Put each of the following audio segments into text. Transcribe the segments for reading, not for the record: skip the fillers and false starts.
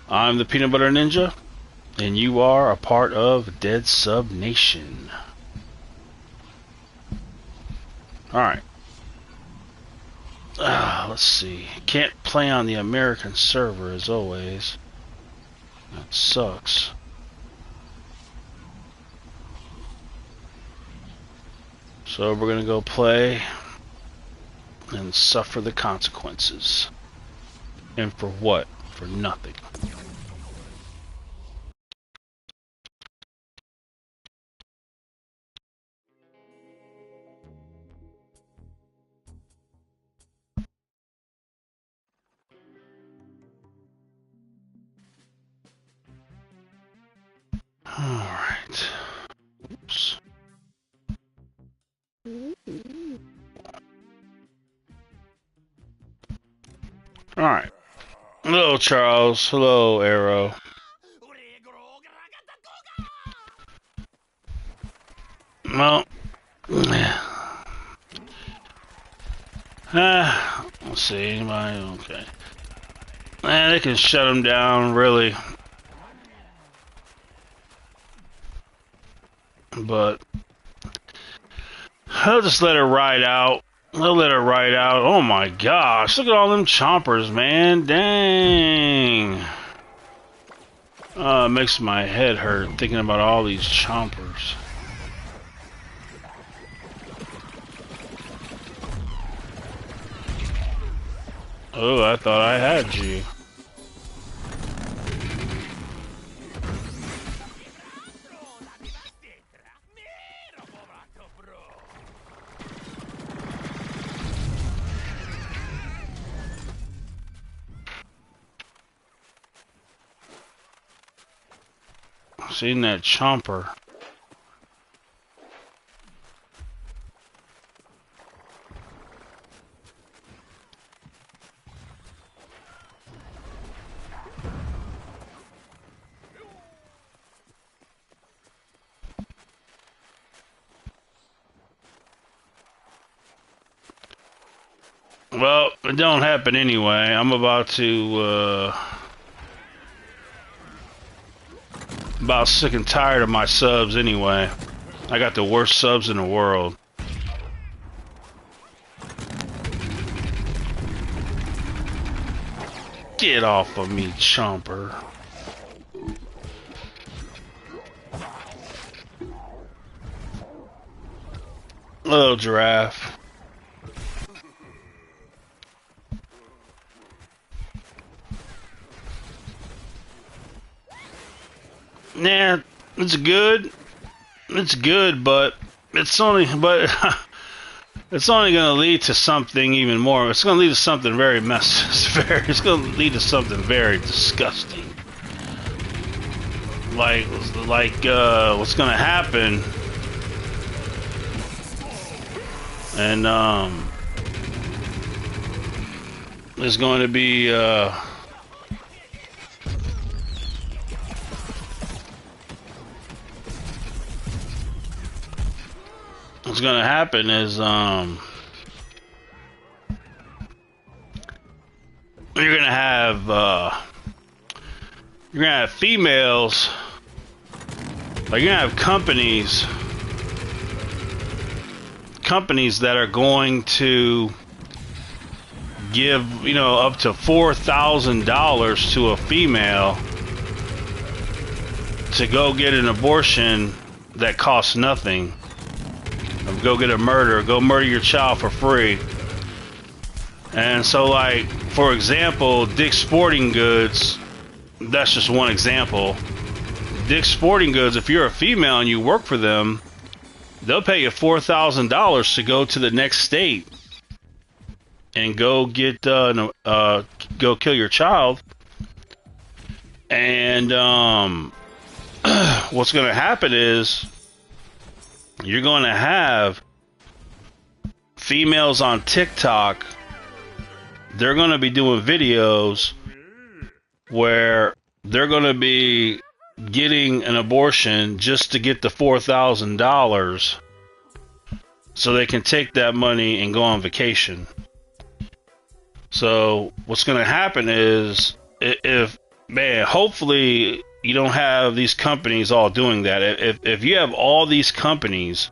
I'm the Peanut Butter Ninja, and you are a part of Dead Sub Nation. Alright. Let's see. Can't play on the American server as always. That sucks. So we're gonna go play and suffer the consequences. And for what? For nothing. Alright. Oops. Alright. Hello, Charles. Hello, Arrow. Well, let's see. Anybody? Okay. They can shut him down, really. But I'll just let her ride out. They'll let her ride out. Oh my gosh, look at all them chompers, man. Dang. It makes my head hurt thinking about all these chompers. Oh, I thought I had you. Seen that chomper. Well, it don't happen anyway. I'm about to, about sick and tired of my subs anyway. I got the worst subs in the world. Get off of me, chomper. Little giraffe. Nah, it's good. It's good, but it's only it's only going to lead to something even more. It's going to lead to something very messy. It's going to lead to something very disgusting. Like what's going to happen? And there's going to be what's going to happen is you're going to have females, like you're going to have companies that are going to give, you know, up to $4,000 to a female to go get an abortion that costs nothing. Go get a murder. Go murder your child for free. And so, like, for example, Dick's Sporting Goods, that's just one example. Dick's Sporting Goods, if you're a female and you work for them, they'll pay you $4,000 to go to the next state and go get go kill your child. And what's going to happen is you're going to have females on TikTok. They're going to be doing videos where they're going to be getting an abortion just to get the $4,000 so they can take that money and go on vacation. So what's going to happen is if Man, hopefully you don't have these companies all doing that. If you have all these companies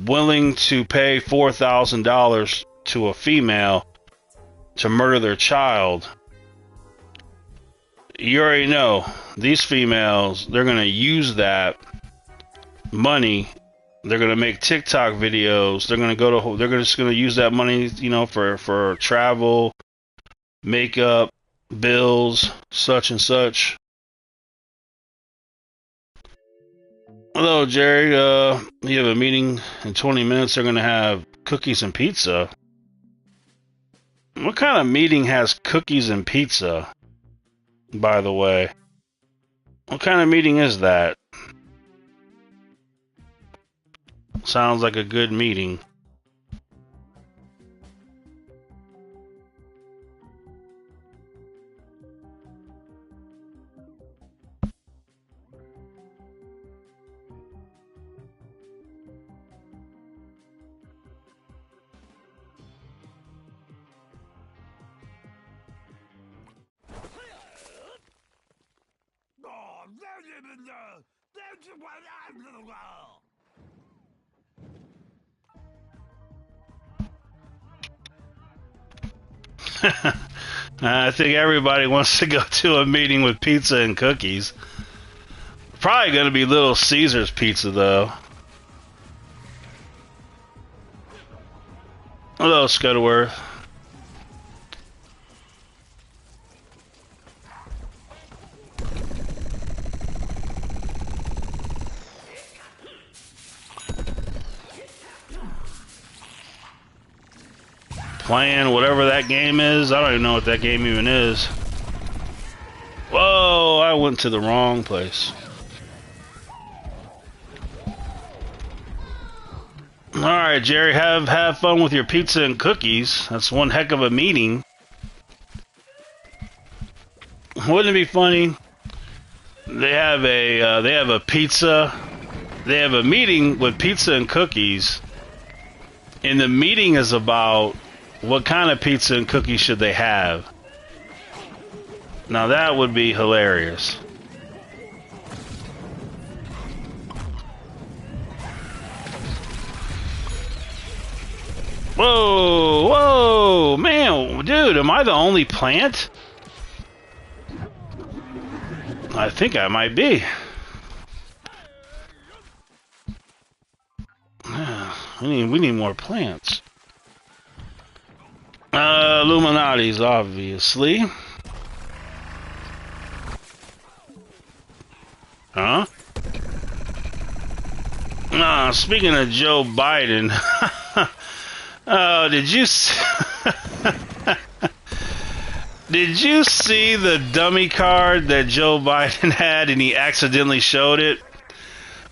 willing to pay $4,000 to a female to murder their child, you already know these females, they're going to use that money. They're going to make TikTok videos. They're just going to use that money, you know, for travel, makeup, bills, such and such. Hello, Jerry. You have a meeting in 20 minutes. They're going to have cookies and pizza. What kind of meeting has cookies and pizza, by the way? What kind of meeting is that? Sounds like a good meeting. I think everybody wants to go to a meeting with pizza and cookies. Probably going to be Little Caesar's pizza, though. Hello, Scudworth. Playing whatever that game is. I don't even know what that game even is. Whoa, I went to the wrong place. Alright, Jerry, have fun with your pizza and cookies. That's one heck of a meeting. Wouldn't it be funny? They have a pizza. They have a meeting with pizza and cookies. And the meeting is about what kind of pizza and cookies should they have. Now that would be hilarious. Whoa, whoa, man, dude, am I the only plant? I think I might be. We need more plants. Illuminati's, obviously. Huh? Speaking of Joe Biden, did you did you see the dummy card that Joe Biden had, and he accidentally showed it?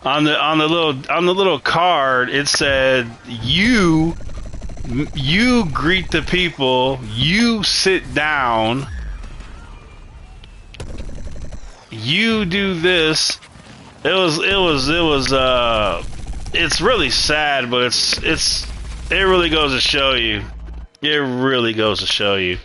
On the little card, it said, "You greet the people. You sit down. You do this." It's really sad, but it really goes to show you. It really goes to show you.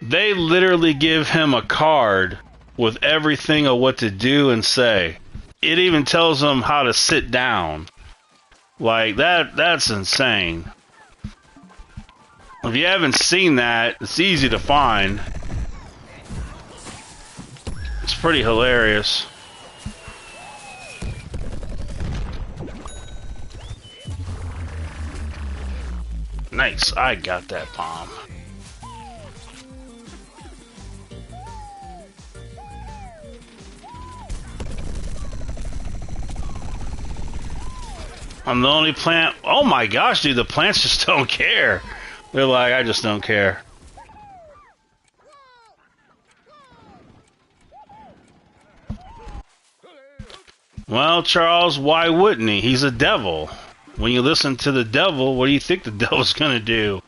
They literally give him a card with everything of what to do and say. It even tells him how to sit down. Like, that's insane. If you haven't seen that, it's easy to find. It's pretty hilarious. Nice, I got that bomb. I'm the only plant. Oh my gosh, dude, the plants just don't care. They're like, I just don't care. Well, Charles, why wouldn't he? He's a devil. When you listen to the devil, what do you think the devil's gonna do?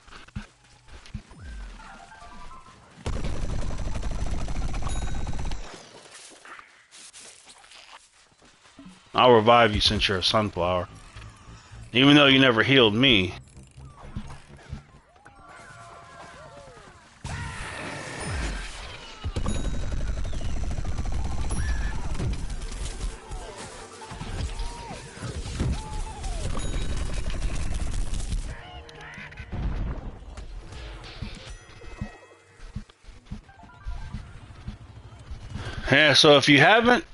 I'll revive you since you're a sunflower. Even though you never healed me. Yeah, so if you haven't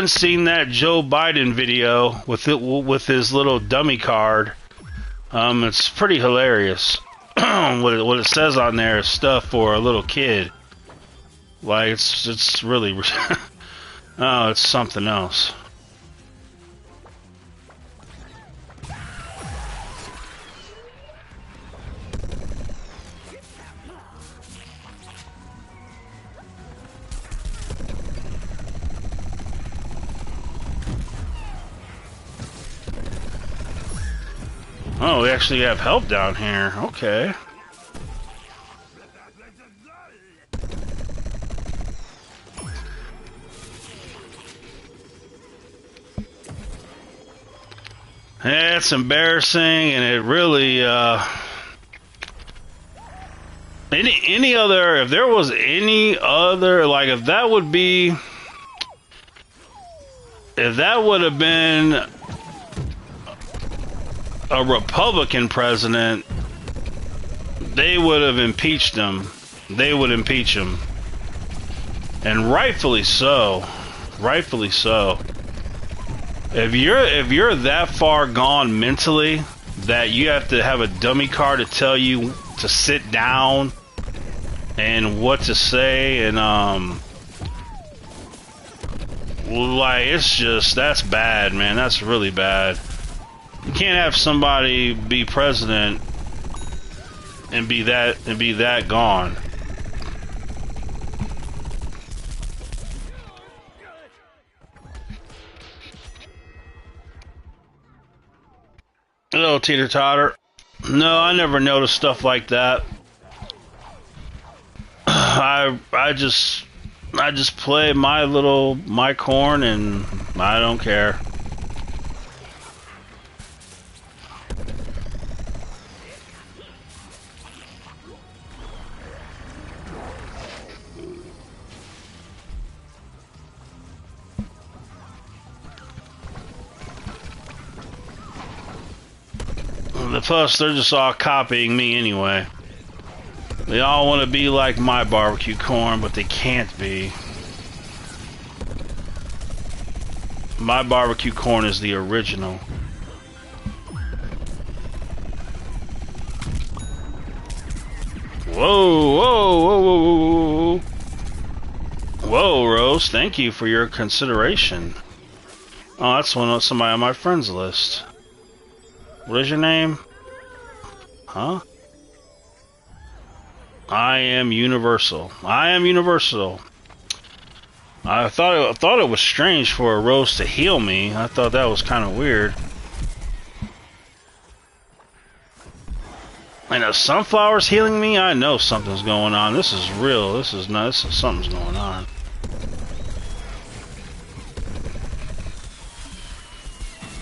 seen that Joe Biden video with his little dummy card, it's pretty hilarious. What it says on there is stuff for a little kid. Like it's really oh, it's something else. Oh, we actually have help down here. Okay. Yeah, it's embarrassing, and it really, any other, if there was any other, like, if that would have been a Republican president, they would have impeached him. They would impeach him. And rightfully so. Rightfully so. If you're that far gone mentally that you have to have a dummy card to tell you to sit down and what to say, and like, it's just, that's bad, man. That's really bad. You can't have somebody be president and be that gone. Hello, Teeter Totter. No, I never noticed stuff like that. I just play my corn, and I don't care. Plus, they're just all copying me anyway. They all want to be like my barbecue corn, but they can't be. My barbecue corn is the original. Whoa, whoa, whoa, whoa, whoa. Whoa, Rose, thank you for your consideration. Oh, that's somebody on my friends list. What is your name? Huh? I am Universal. I am Universal. I thought it was strange for a Rose to heal me. I thought that was kind of weird. And a sunflower's healing me? I know something's going on. This is real. This is something's going on.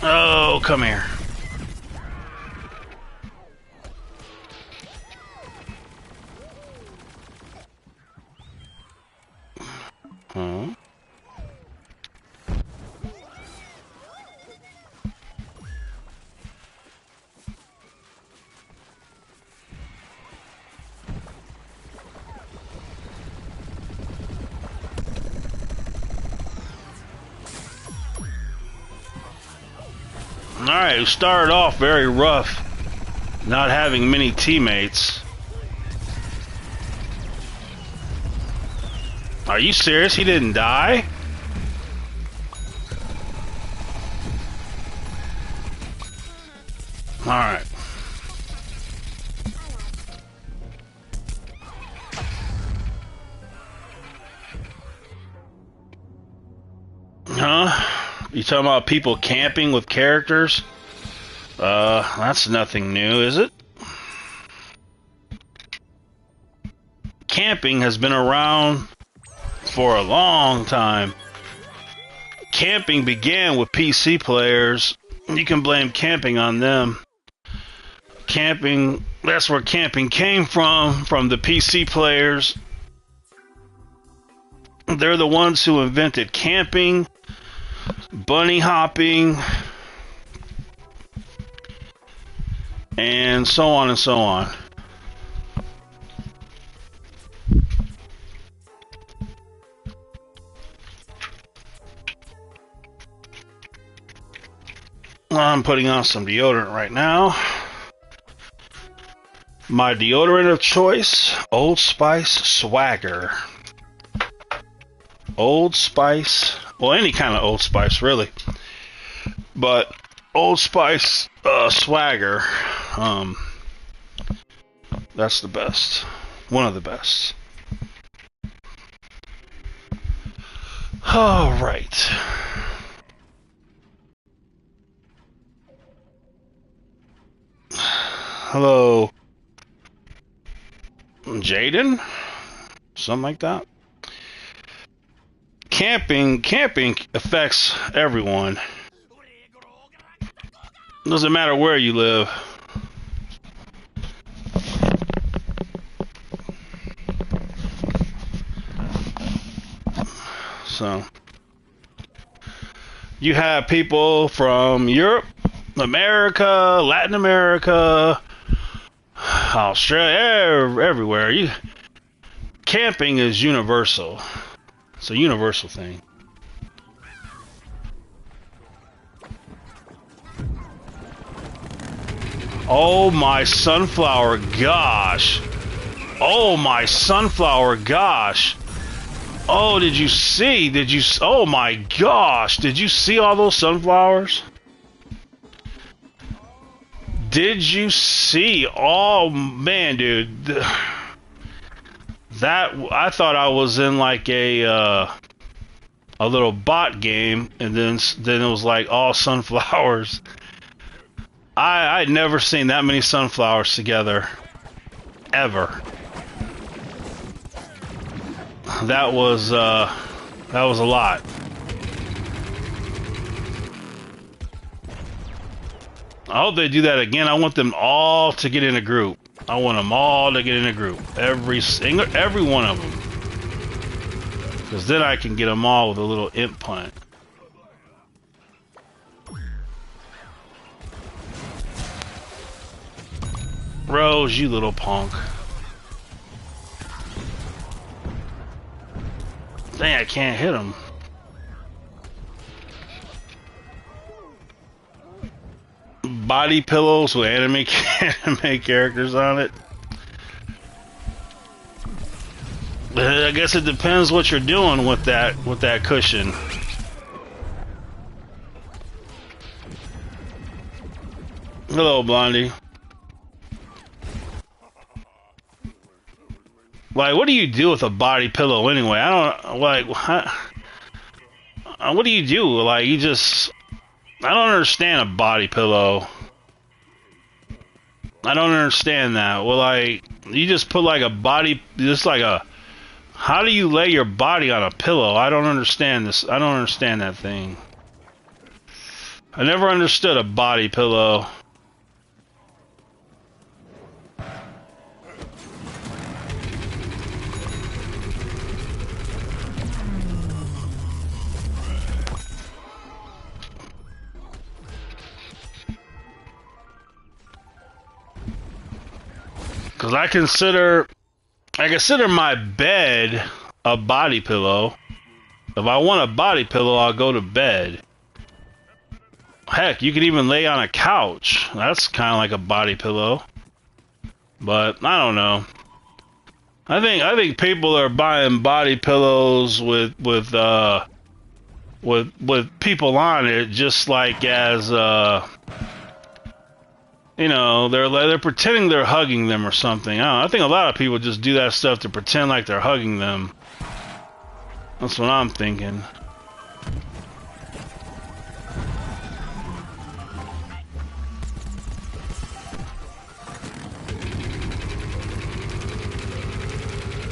Oh, come here. Huh? Alright, we started off very rough, not having many teammates. Are you serious? He didn't die? Alright. Huh? You talking about people camping with characters? That's nothing new, is it? Camping has been around for a long time. Camping began with PC players. You can blame camping on them. Camping, that's where camping came from the PC players. They're the ones who invented camping, bunny hopping, and so on and so on. I'm putting on some deodorant right now. My deodorant of choice, Old Spice Swagger. Old Spice, well, any kind of Old Spice, really. But Old Spice Swagger, that's the best. One of the best. All right. Hello, Jaden? Something like that. Camping affects everyone. Doesn't matter where you live. So, you have people from Europe, America, Latin America, Australia, everywhere. Camping is universal. It's a universal thing. Oh my sunflower gosh. Oh my sunflower gosh. Oh, did you see? Oh my gosh. Did you see all those sunflowers? Did you see? Oh man, dude. That, I thought I was in like a little bot game, and then it was like all sunflowers. I'd never seen that many sunflowers together, ever. That was a lot. I hope they do that again. I want them all to get in a group. I want them all to get in a group. Every one of them. Because then I can get them all with a little imp punt. Rose, you little punk. Dang, I can't hit him. Body pillows with anime characters on it. I guess it depends what you're doing with that cushion. Hello, Blondie. Like, what do you do with a body pillow anyway? I don't, like, what do you do? Like, you just, I don't understand a body pillow. I don't understand that. Well, like, you just put like a body, just like a, how do you lay your body on a pillow? I don't understand this. I don't understand that thing. I never understood a body pillow. Because I consider my bed a body pillow. If I want a body pillow, I'll go to bed. Heck, you could even lay on a couch. That's kind of like a body pillow. But I don't know. I think people are buying body pillows with people on it, just like as you know, they're pretending they're hugging them or something. I don't know. I think a lot of people just do that stuff to pretend like they're hugging them. That's what I'm thinking.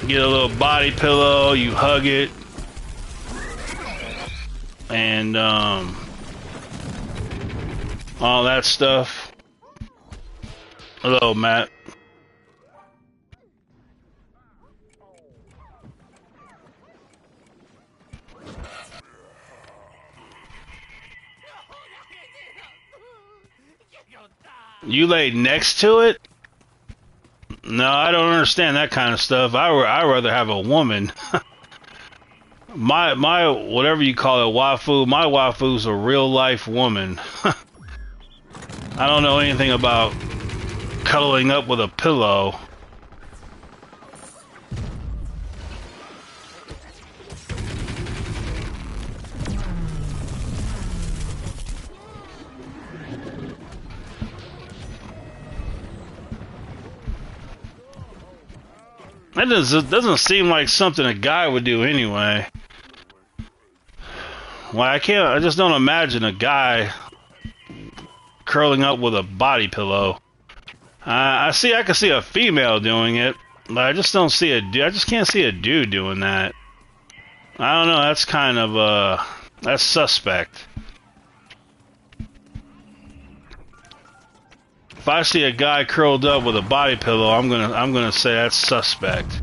Get a little body pillow, you hug it, and all that stuff. Hello, Matt. You laid next to it? No, I don't understand that kind of stuff. I'd rather have a woman. my whatever you call it, waifu. My waifu's a real life woman. I don't know anything about cuddling up with a pillow. That doesn't seem like something a guy would do anyway. Well, I just don't imagine a guy curling up with a body pillow. I can see a female doing it, but I just don't see a dude. I just can't see a dude doing that. I don't know. That's kind of that's suspect. If I see a guy curled up with a body pillow, I'm gonna say that's suspect.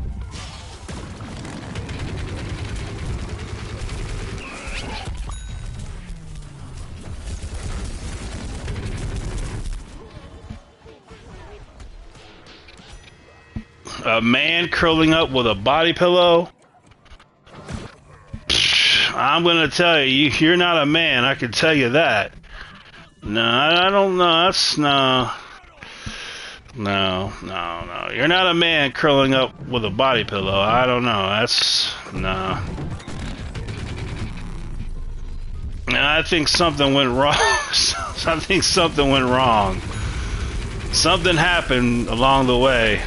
A man curling up with a body pillow? I'm gonna tell you, you're not a man. I can tell you that. No, I don't know. That's no. No. You're not a man curling up with a body pillow. I don't know. That's no. And I think something went wrong. I think something went wrong. Something happened along the way.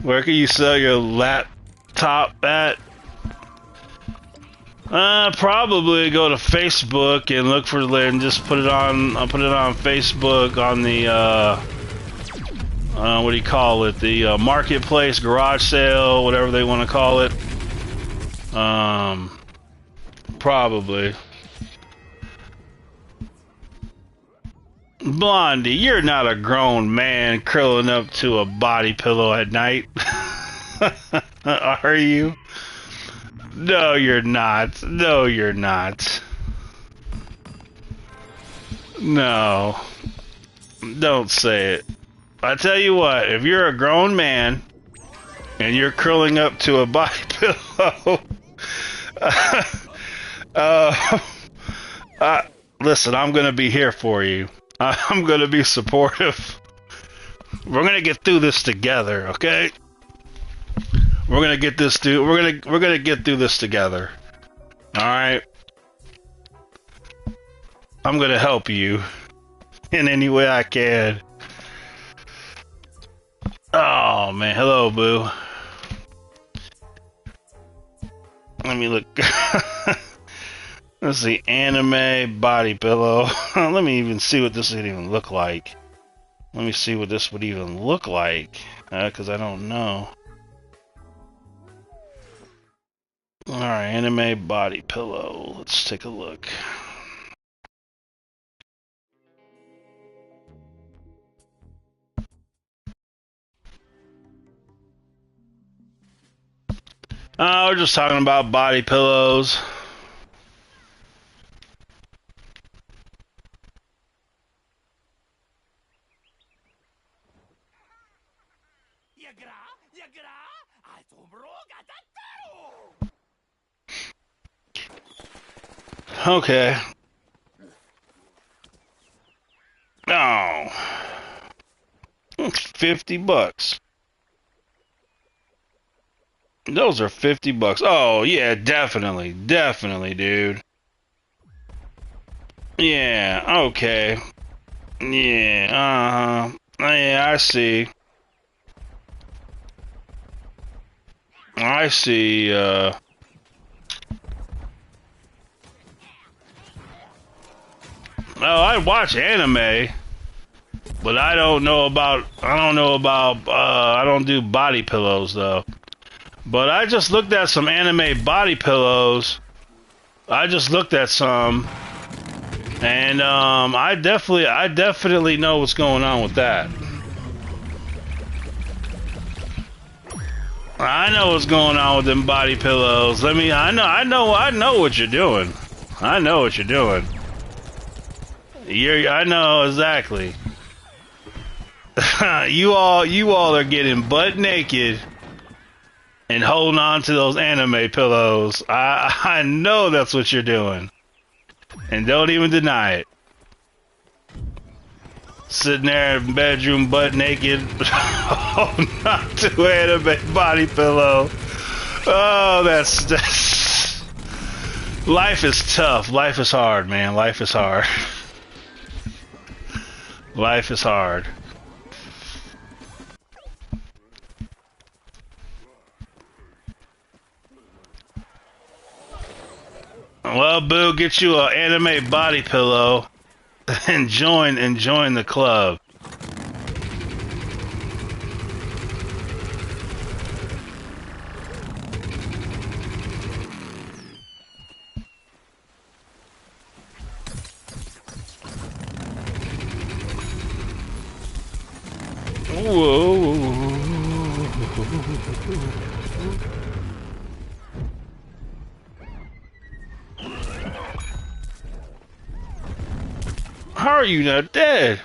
Where can you sell your laptop at? Probably go to Facebook and look for it and just put it on. I'll put it on Facebook on the what do you call it? The marketplace, garage sale, whatever they want to call it. Probably. Blondie, you're not a grown man curling up to a body pillow at night. Are you? No, you're not. No, you're not. No. Don't say it. I tell you what, if you're a grown man and you're curling up to a body pillow, listen, I'm going to be here for you. I'm going to be supportive. We're going to get through this together, okay? We're going to get this through. We're going to get through this together. All right? I'm going to help you in any way I can. Oh, man. Hello, boo. Let me look. Let's see, anime body pillow. Let me even see what this would even look like. Let me see what this would even look like, because I don't know. Alright, anime body pillow. Let's take a look. We're just talking about body pillows. Okay. Oh. $50. Those are $50. Oh, yeah, definitely. Definitely, dude. Yeah, okay. Yeah, yeah, I see. I see, Oh, I watch anime, but I don't know about, I don't do body pillows, though. But I just looked at some anime body pillows. I just looked at some, and, I definitely know what's going on with that. I know what's going on with them body pillows. I know what you're doing. I know what you're doing. I know exactly. You all are getting butt naked and holding on to those anime pillows. I know that's what you're doing. And don't even deny it. Sitting there in the bedroom butt naked, holding on to an anime body pillow. Oh, that's... Life is tough. Life is hard, man. Life is hard. Life is hard. Well, boo, get you an anime body pillow and join the club. Whoa. How are you not dead?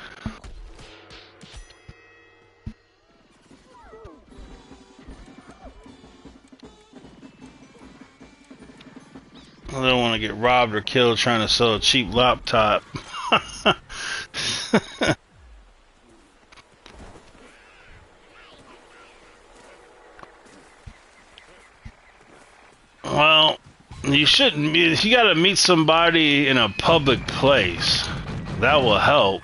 I don't want to get robbed or killed trying to sell a cheap laptop. Well, you shouldn't. You gotta meet somebody in a public place. That will help.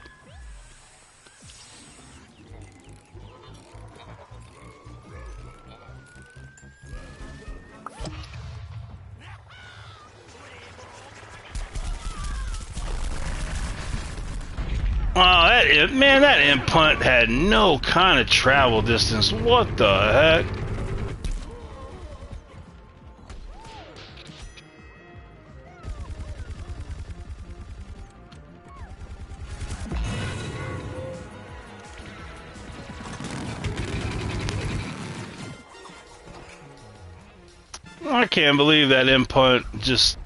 Oh, that impunt had no kind of travel distance. What the heck? I can't believe that impunt just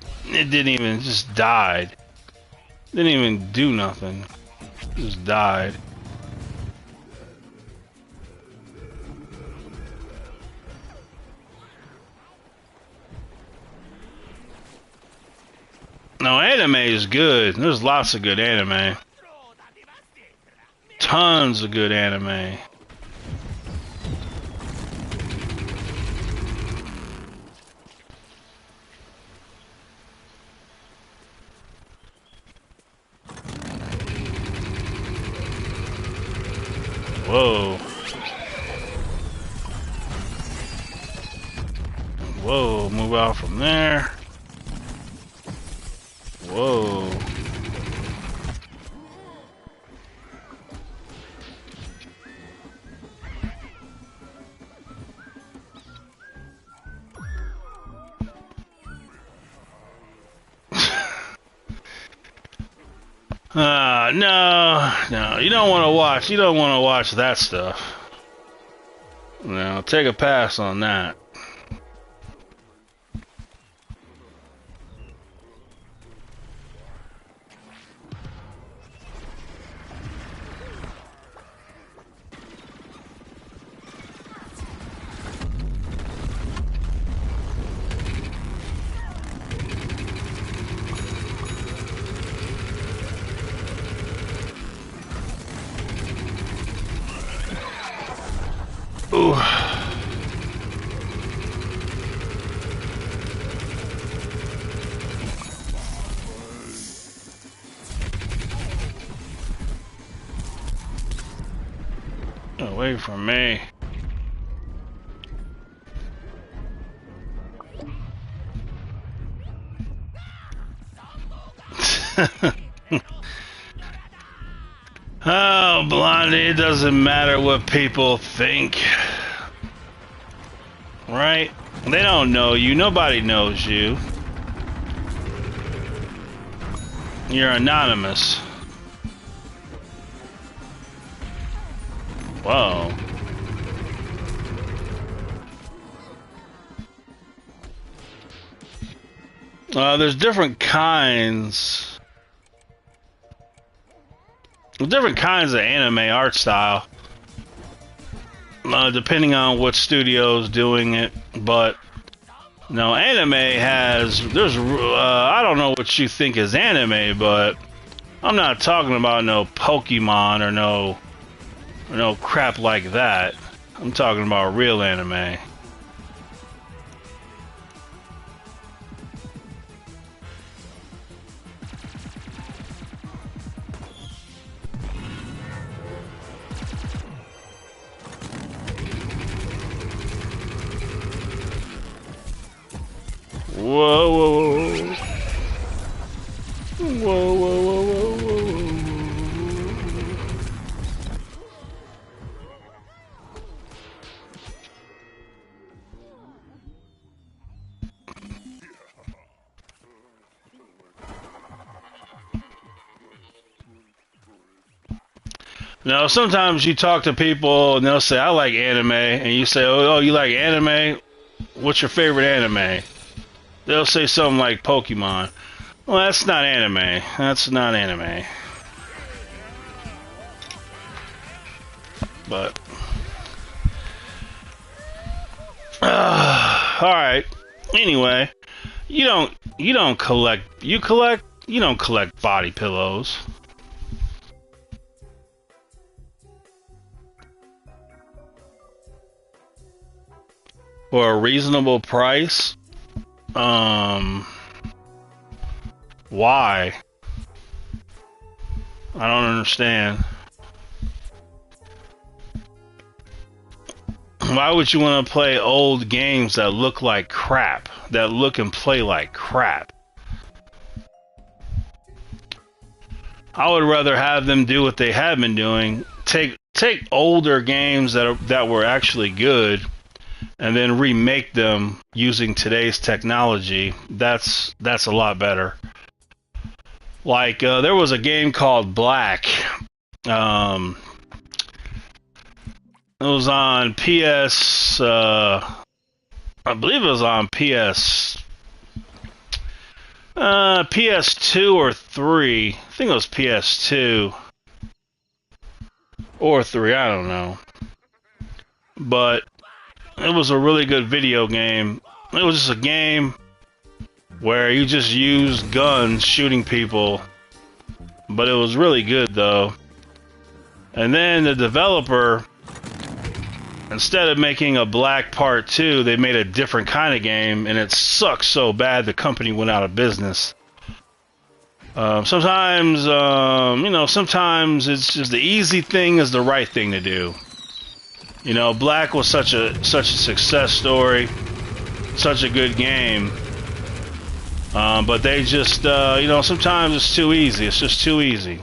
died. Didn't even do nothing. Just died. No, anime is good. There's lots of good anime. Tons of good anime. Whoa. Whoa, move out from there. Whoa. No, you don't want to watch that stuff. No, take a pass on that. Ooh. Away from me. Oh, Blondie, it doesn't matter what people think. Right? They don't know you. Nobody knows you. You're anonymous. Whoa. There's different kinds. Different kinds of anime art style. depending on what studio's doing it. But no, anime has. There's. I don't know what you think is anime, but I'm not talking about no Pokemon or no crap like that. I'm talking about real anime. Whoa, whoa, whoa. Whoa, whoa, whoa, whoa, whoa. Now, sometimes you talk to people and they'll say, I like anime. And you say, oh, you like anime? What's your favorite anime? They'll say something like Pokemon. Well, that's not anime. That's not anime. But all right. Anyway, you don't collect. You don't collect body pillows. For a reasonable price. Why? I don't understand. Why would you want to play old games that look like crap? That look and play like crap? I would rather have them do what they have been doing. Take older games that were actually good and then remake them using today's technology. That's a lot better. Like there was a game called Black. It was on PS. I believe it was on PS2 or 3. I think it was PS2 or 3. I don't know. But it was a really good video game. It was just a game where you just used guns shooting people. But it was really good though. And then the developer, instead of making a Black Part 2, they made a different kind of game, and it sucked so bad the company went out of business. Sometimes it's just the easy thing is the right thing to do. You know, Black was such a success story, such a good game. But they just, sometimes it's too easy. It's just too easy.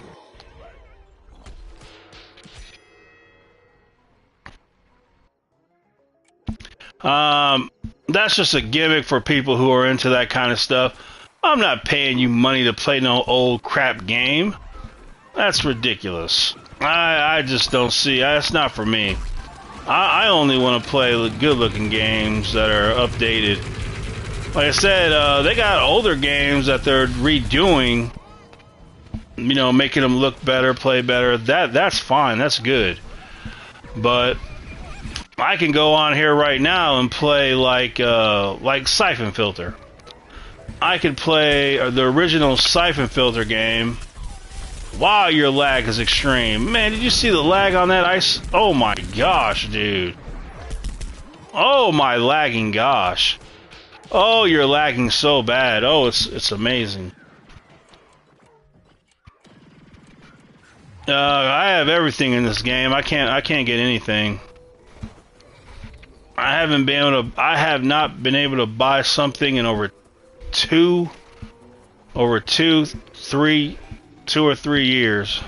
That's just a gimmick for people who are into that kind of stuff. I'm not paying you money to play no old crap game. That's ridiculous. I just don't see. That's not for me. I only want to play good-looking games that are updated. Like I said, they got older games that they're redoing. You know, making them look better, play better. That's fine. That's good. But I can go on here right now and play like Siphon Filter. I could play the original Siphon Filter game while your lag is extreme. Man, did you see the lag on that ice? Oh my gosh, dude. Oh my lagging gosh. Oh, you're lagging so bad. Oh, it's amazing. I have everything in this game. I can't get anything. I have not been able to buy something in over two or 3 years.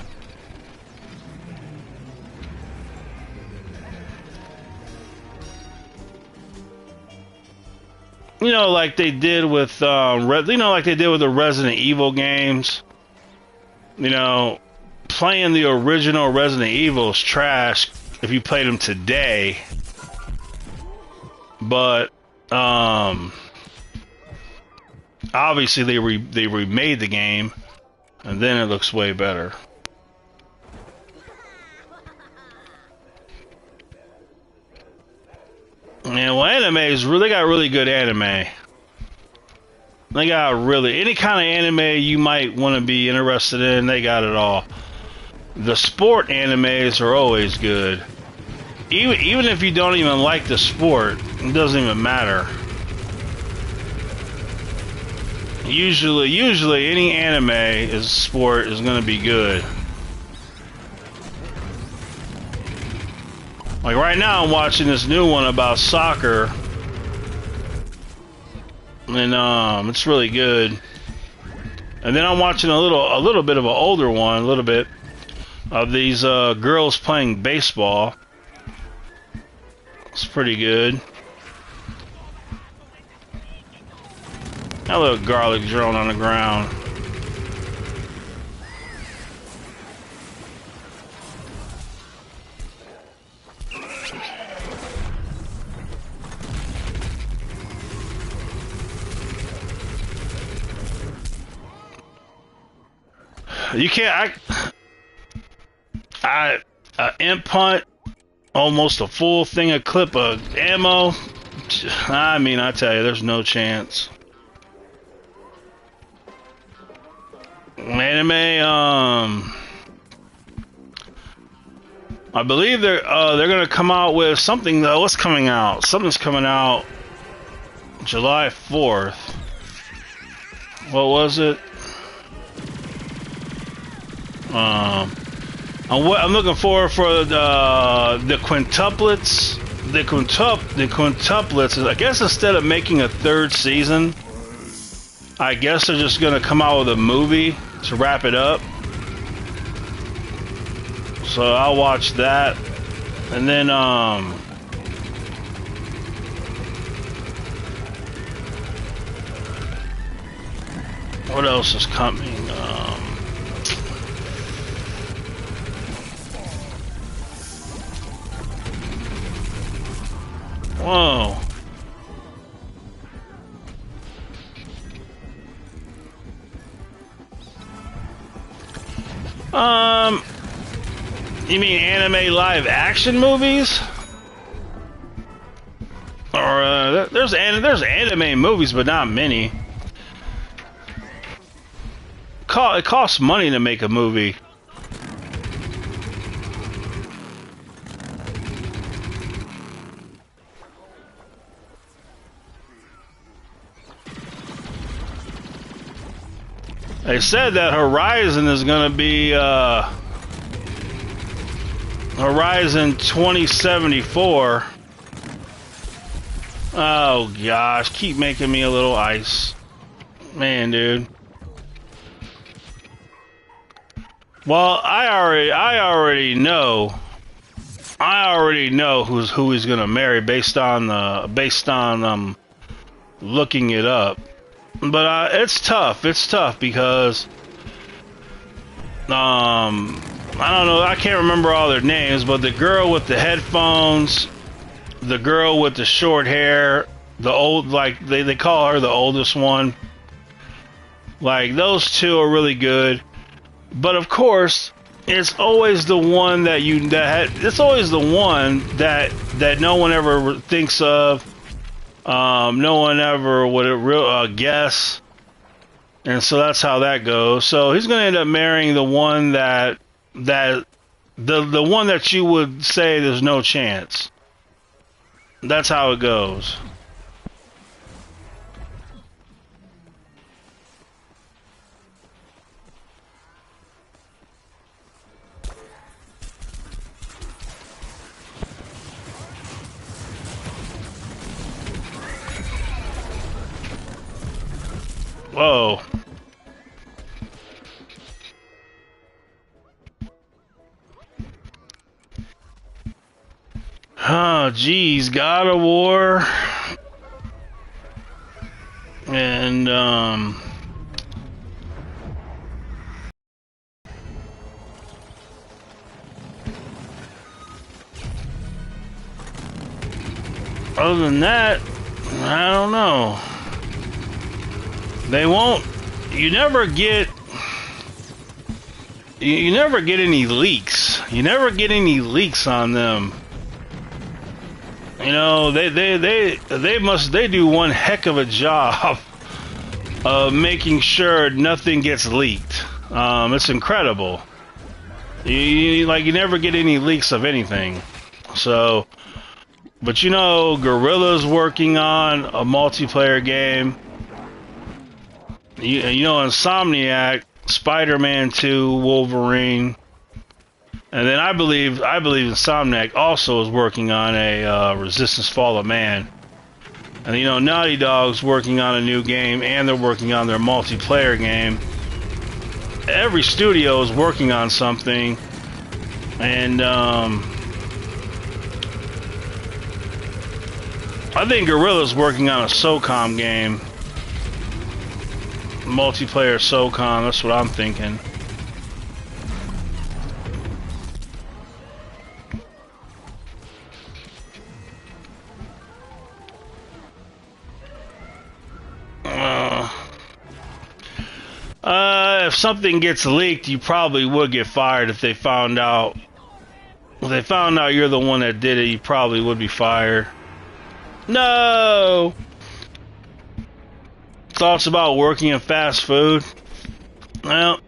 You know, like they did with like they did with the Resident Evil games. You know, playing the original Resident Evil is trash if you played them today. But obviously they remade the game, and then it looks way better. Yeah, well, anime is really, they got really good anime. They got really any kind of anime you might want to be interested in. They got it all. The sport animes are always good. Even if you don't even like the sport, it doesn't even matter. Usually any anime is sport is going to be good. Like right now, I'm watching this new one about soccer, and it's really good. And then I'm watching a little bit of an older one, a little bit of these girls playing baseball. It's pretty good. That little garlic drone on the ground. You can't. Imp hunt almost a full thing, a clip of ammo. I mean, I tell you, there's no chance. Anime, I believe they're gonna come out with something though. What's coming out? Something's coming out July 4th. What was it? I'm looking forward for the quintuplets. The quintuplets. I guess instead of making a third season, I guess they're just gonna come out with a movie to wrap it up. So I'll watch that, and then what else is coming? Whoa. You mean anime live action movies? Or there's anime movies, but not many. It costs money to make a movie. They said that Horizon is going to be Horizon 2074. Oh gosh, keep making me a little ice. Man, dude. Well, I already know who he's going to marry based on looking it up. But it's tough. It's tough because I don't know. I can't remember all their names, but the girl with the headphones, the girl with the short hair, the old, like they call her the oldest one. Like those two are really good. But of course, it's always the one that it's always the one that no one ever thinks of. No one ever would guess, and so that's how that goes. So he's going to end up marrying the one the one that you would say there's no chance. That's how it goes. Whoa. Oh, geez. God of War. And, other than that, I don't know. They won't. You never get any leaks. You never get any leaks on them. You know, they do one heck of a job of making sure nothing gets leaked. It's incredible. You never get any leaks of anything. So, but you know, Guerrilla's working on a multiplayer game. You know, Insomniac, Spider-Man 2, Wolverine, and then I believe Insomniac also is working on a Resistance: Fall of Man. And you know, Naughty Dog's working on a new game, and they're working on their multiplayer game. Every studio is working on something, and I think Guerrilla's working on a SOCOM game. Multiplayer SOCOM, that's what I'm thinking. If something gets leaked, you probably would get fired if they found out. If they found out you're the one that did it, you probably would be fired. No! Thoughts about working in fast food? Well,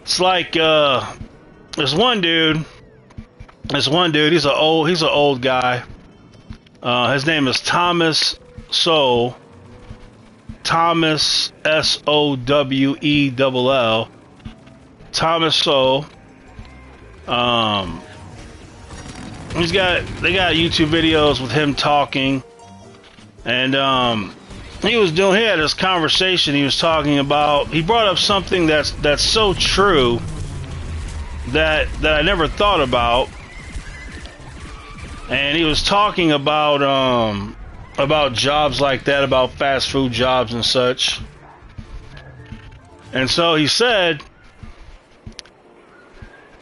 it's like there's one dude. He's an old guy. His name is Thomas Sowell. Thomas Sowell. Thomas Sowell. They got YouTube videos with him talking, and he had this conversation. He was talking about, he brought up something that's so true that I never thought about, and he was talking about jobs like that, about fast food jobs and such. And so he said,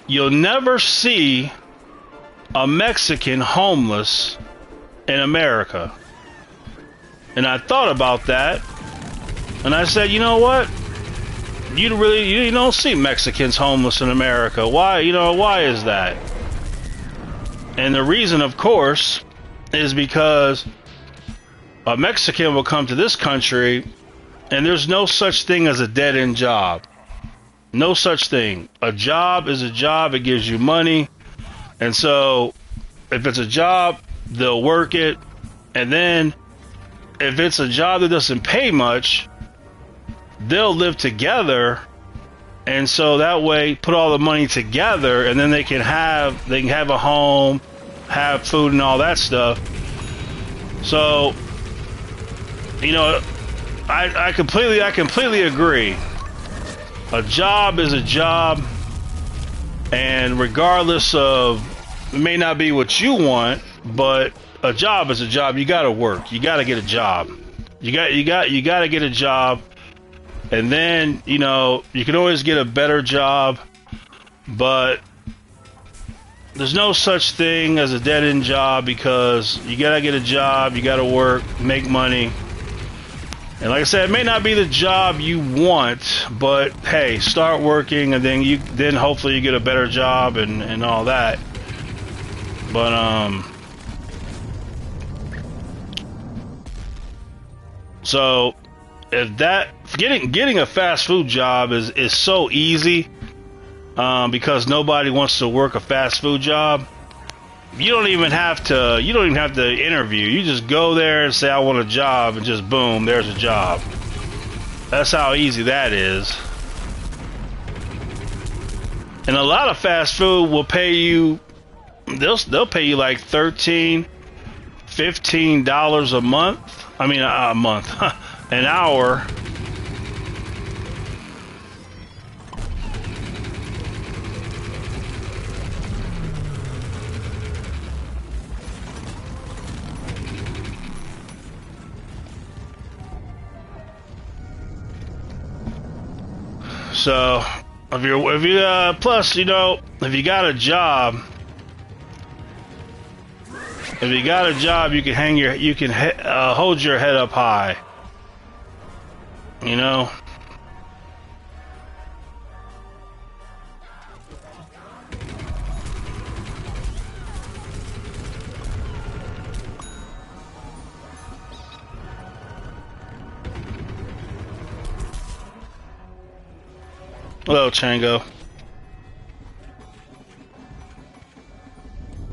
you'll never see a Mexican homeless in America. And I thought about that, and I said, you know what? You don't see Mexicans homeless in America. Why? You know, why is that? And the reason, of course, is because a Mexican will come to this country, and there's no such thing as a dead-end job. No such thing. A job is a job. It gives you money. And so, if it's a job, they'll work it. And then, if it's a job that doesn't pay much, they'll live together. And so that way, put all the money together, and then they can have a home, have food, and all that stuff. So, you know, I completely agree. A job is a job, and regardless of, it may not be what you want, but a job is a job. You gotta work. You gotta get a job. You gotta get a job, and then, you know, you can always get a better job, but there's no such thing as a dead-end job, because you gotta get a job, you gotta work, make money. And like I said, it may not be the job you want, but hey, start working, and then hopefully you get a better job and all that. But so if that, getting a fast food job is so easy, because nobody wants to work a fast food job. You don't even have to interview. You just go there and say, I want a job, and just boom, there's a job. That's how easy that is. And a lot of fast food will pay you, they'll pay you like $13, $15 a month. I mean, a month, an hour. So, plus, you know, if you got a job, you can hold your head up high. You know. Hello, Chango.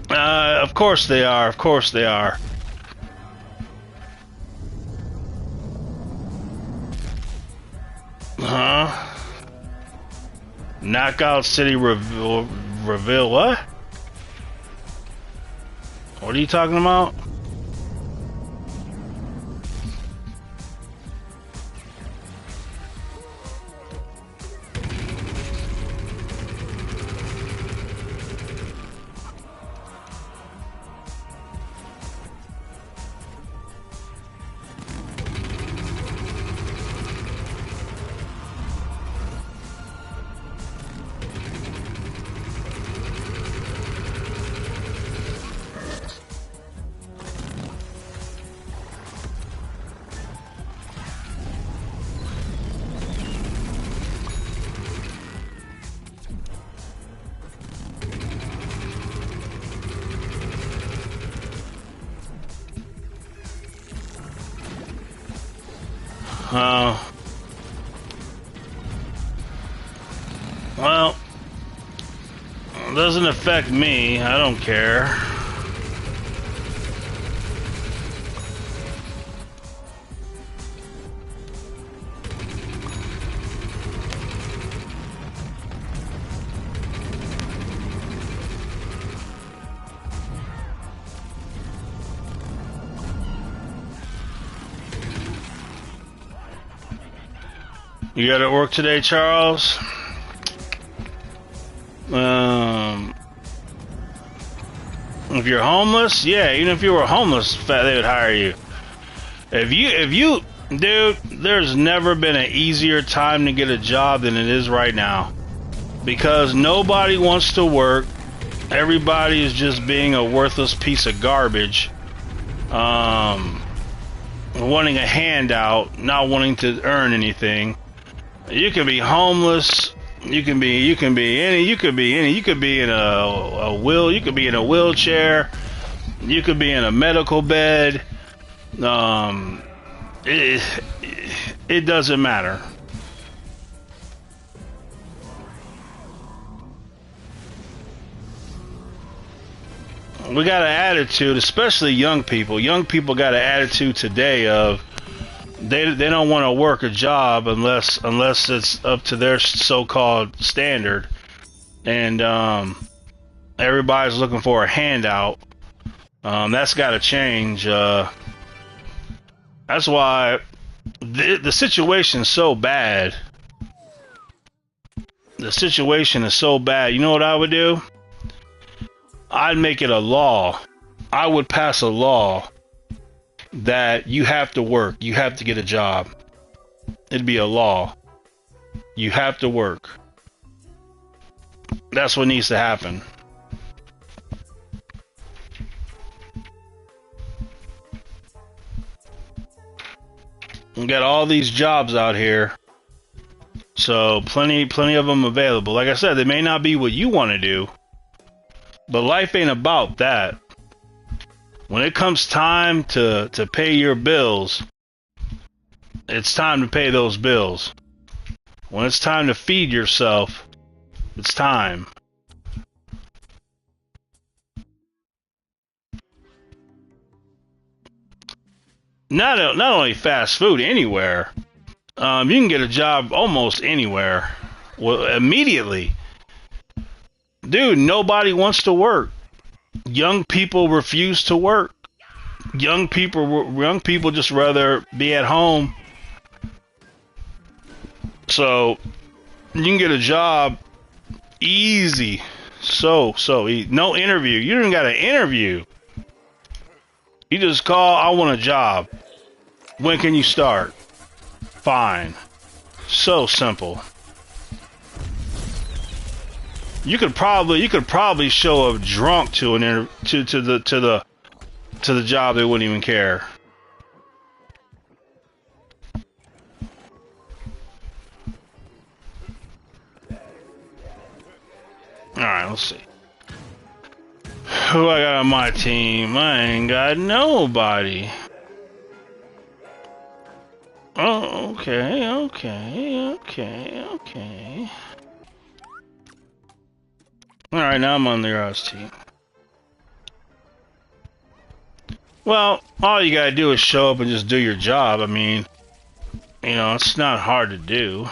Of course they are. Of course they are. Huh? Knockout City reveal what? What are you talking about? Well, it doesn't affect me. I don't care. You got to work today, Charles? If you're homeless, yeah, even if you were homeless, they would hire you. If you, dude, there's never been an easier time to get a job than it is right now. Because nobody wants to work. Everybody is just being a worthless piece of garbage. Wanting a handout, not wanting to earn anything. You can be homeless. You could be in a wheelchair. You could be in a medical bed. It doesn't matter. We got an attitude, especially young people. Young people got an attitude today of they don't want to work a job unless it's up to their so-called standard, and everybody's looking for a handout. That's got to change. That's why the situation's so bad. The situation is so bad. You know what I would do? I'd make it a law. I would pass a law that you have to work. You have to get a job. It'd be a law. You have to work. That's what needs to happen. We got all these jobs out here. So plenty of them available. Like I said, they may not be what you want to do, but life ain't about that. When it comes time to pay your bills, it's time to pay those bills. When it's time to feed yourself, it's time. Not only fast food, anywhere. You can get a job almost anywhere. Well, immediately. Dude, nobody wants to work. Young people refuse to work. Young people just rather be at home. So you can get a job easy. So easy. No interview. You don't got an interview. You just call, I want a job. When can you start? Fine. So simple. You could probably show up drunk to the job. They wouldn't even care. All right, let's see. Who I got on my team? I ain't got nobody. Oh, okay. Alright, now I'm on the RS team. Well, all you gotta do is show up and just do your job. I mean, you know, it's not hard to do.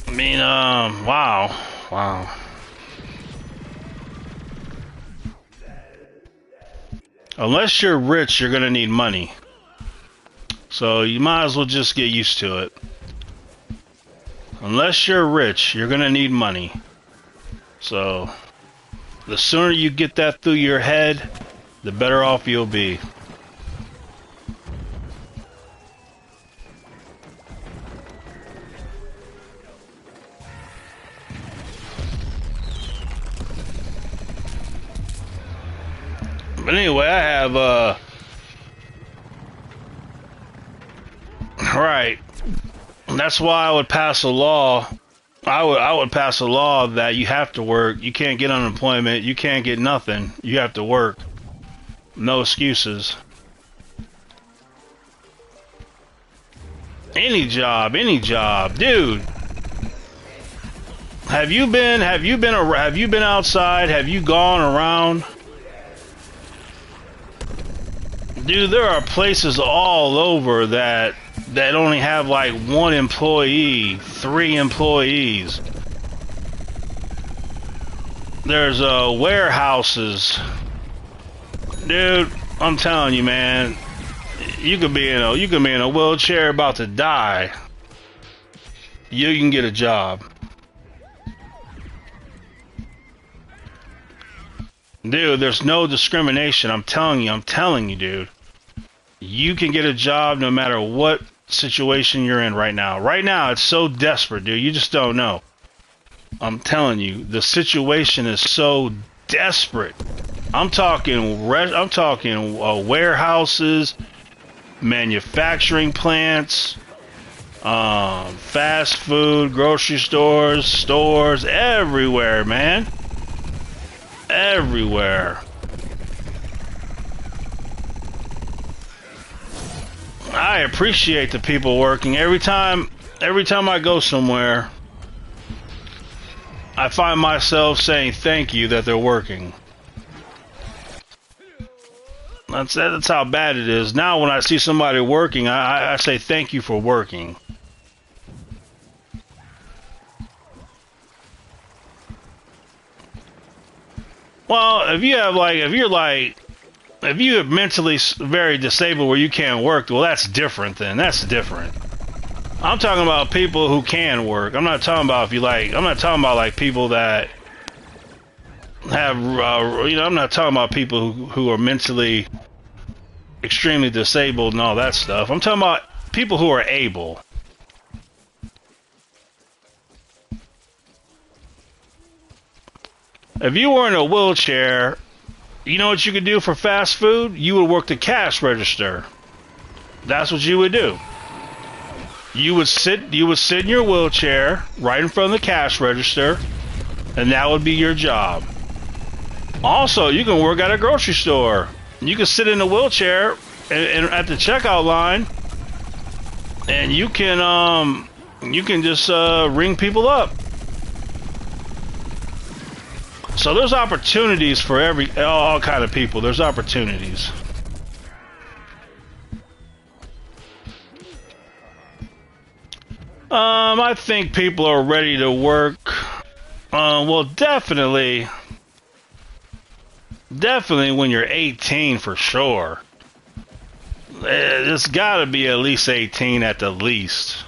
I mean, wow. Unless you're rich, you're gonna need money. So you might as well just get used to it. Unless you're rich, you're gonna need money. So the sooner you get that through your head, the better off you'll be. But anyway, I have, right. That's why I would pass a law. I would pass a law that you have to work. You can't get unemployment. You can't get nothing. You have to work. No excuses. Any job, dude. Have you been outside? Have you gone around? Dude, there are places all over that only have like 1 employee, 3 employees. There's warehouses. Dude, I'm telling you, man, you could be in a wheelchair about to die. You can get a job. Dude, there's no discrimination. I'm telling you, dude. You can get a job no matter what situation you're in right now. Right now, it's so desperate, dude. You just don't know. I'm telling you, the situation is so desperate. I'm talking warehouses, manufacturing plants, fast food, grocery stores, everywhere, man. Everywhere. I appreciate the people working. Every time I go somewhere, I find myself saying thank you that they're working. That's how bad it is. Now when I see somebody working, I say thank you for working. Well, if you're mentally very disabled where you can't work, well, that's different then. That's different. I'm talking about people who can work. I'm not talking about like people that have, I'm not talking about people who are mentally extremely disabled and all that stuff. I'm talking about people who are able. If you were in a wheelchair, you know what you could do for fast food? You would work the cash register. That's what you would do. You would sit in your wheelchair right in front of the cash register, and that would be your job. Also, you can work at a grocery store. You can sit in a wheelchair and at the checkout line, and you can just ring people up. So there's opportunities for all kind of people. There's opportunities. I think people are ready to work. Well, definitely when you're 18 for sure. It's got to be at least 18 at the least.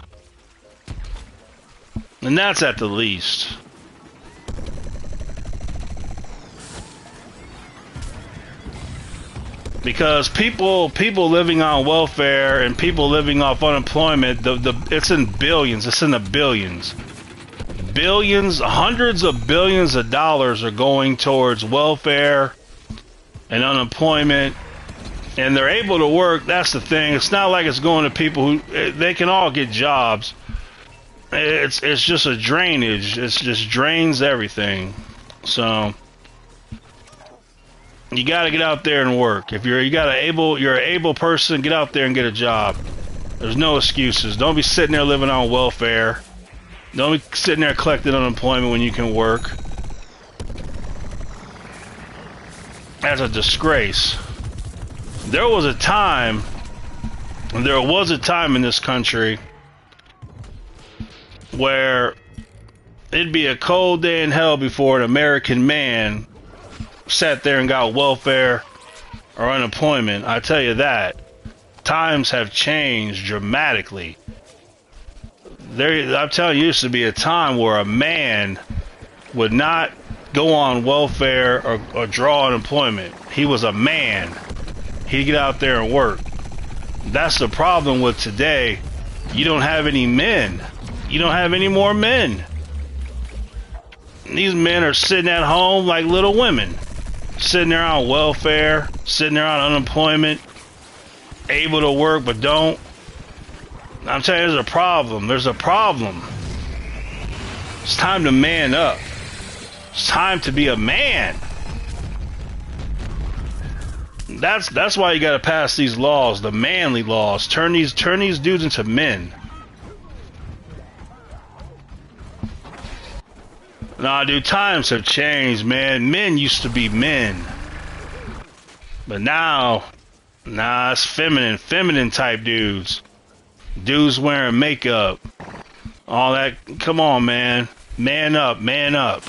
And that's at the least. Because people living on welfare and people living off unemployment, it's in billions. It's in the billions. Billions, hundreds of billions of dollars are going towards welfare and unemployment, and they're able to work. That's the thing. It's not like it's going to people who they can all get jobs. It's just a drainage. It just drains everything. So You got to get out there and work. If you're you're an able person, get out there and get a job. There's no excuses. Don't be sitting there living on welfare. Don't be sitting there collecting unemployment when you can work. That's a disgrace. There was a time in this country where it'd be a cold day in hell before an American man sat there and got welfare or unemployment. I tell you that. Times have changed dramatically. I'm telling you, used to be a time where a man would not go on welfare or draw unemployment. He was a man. He'd get out there and work. That's the problem with today. You don't have any men. You don't have any more men. These men are sitting at home like little women. Sitting there on welfare, sitting there on unemployment, able to work but don't. I'm telling you, there's a problem. There's a problem. It's time to man up. It's time to be a man. That's why you gotta pass these laws, the manly laws. Turn these dudes into men. Nah, dude, times have changed, man. Men used to be men. But now, nah, it's feminine type dudes. Dudes wearing makeup. All that. Come on, man. Man up, man up.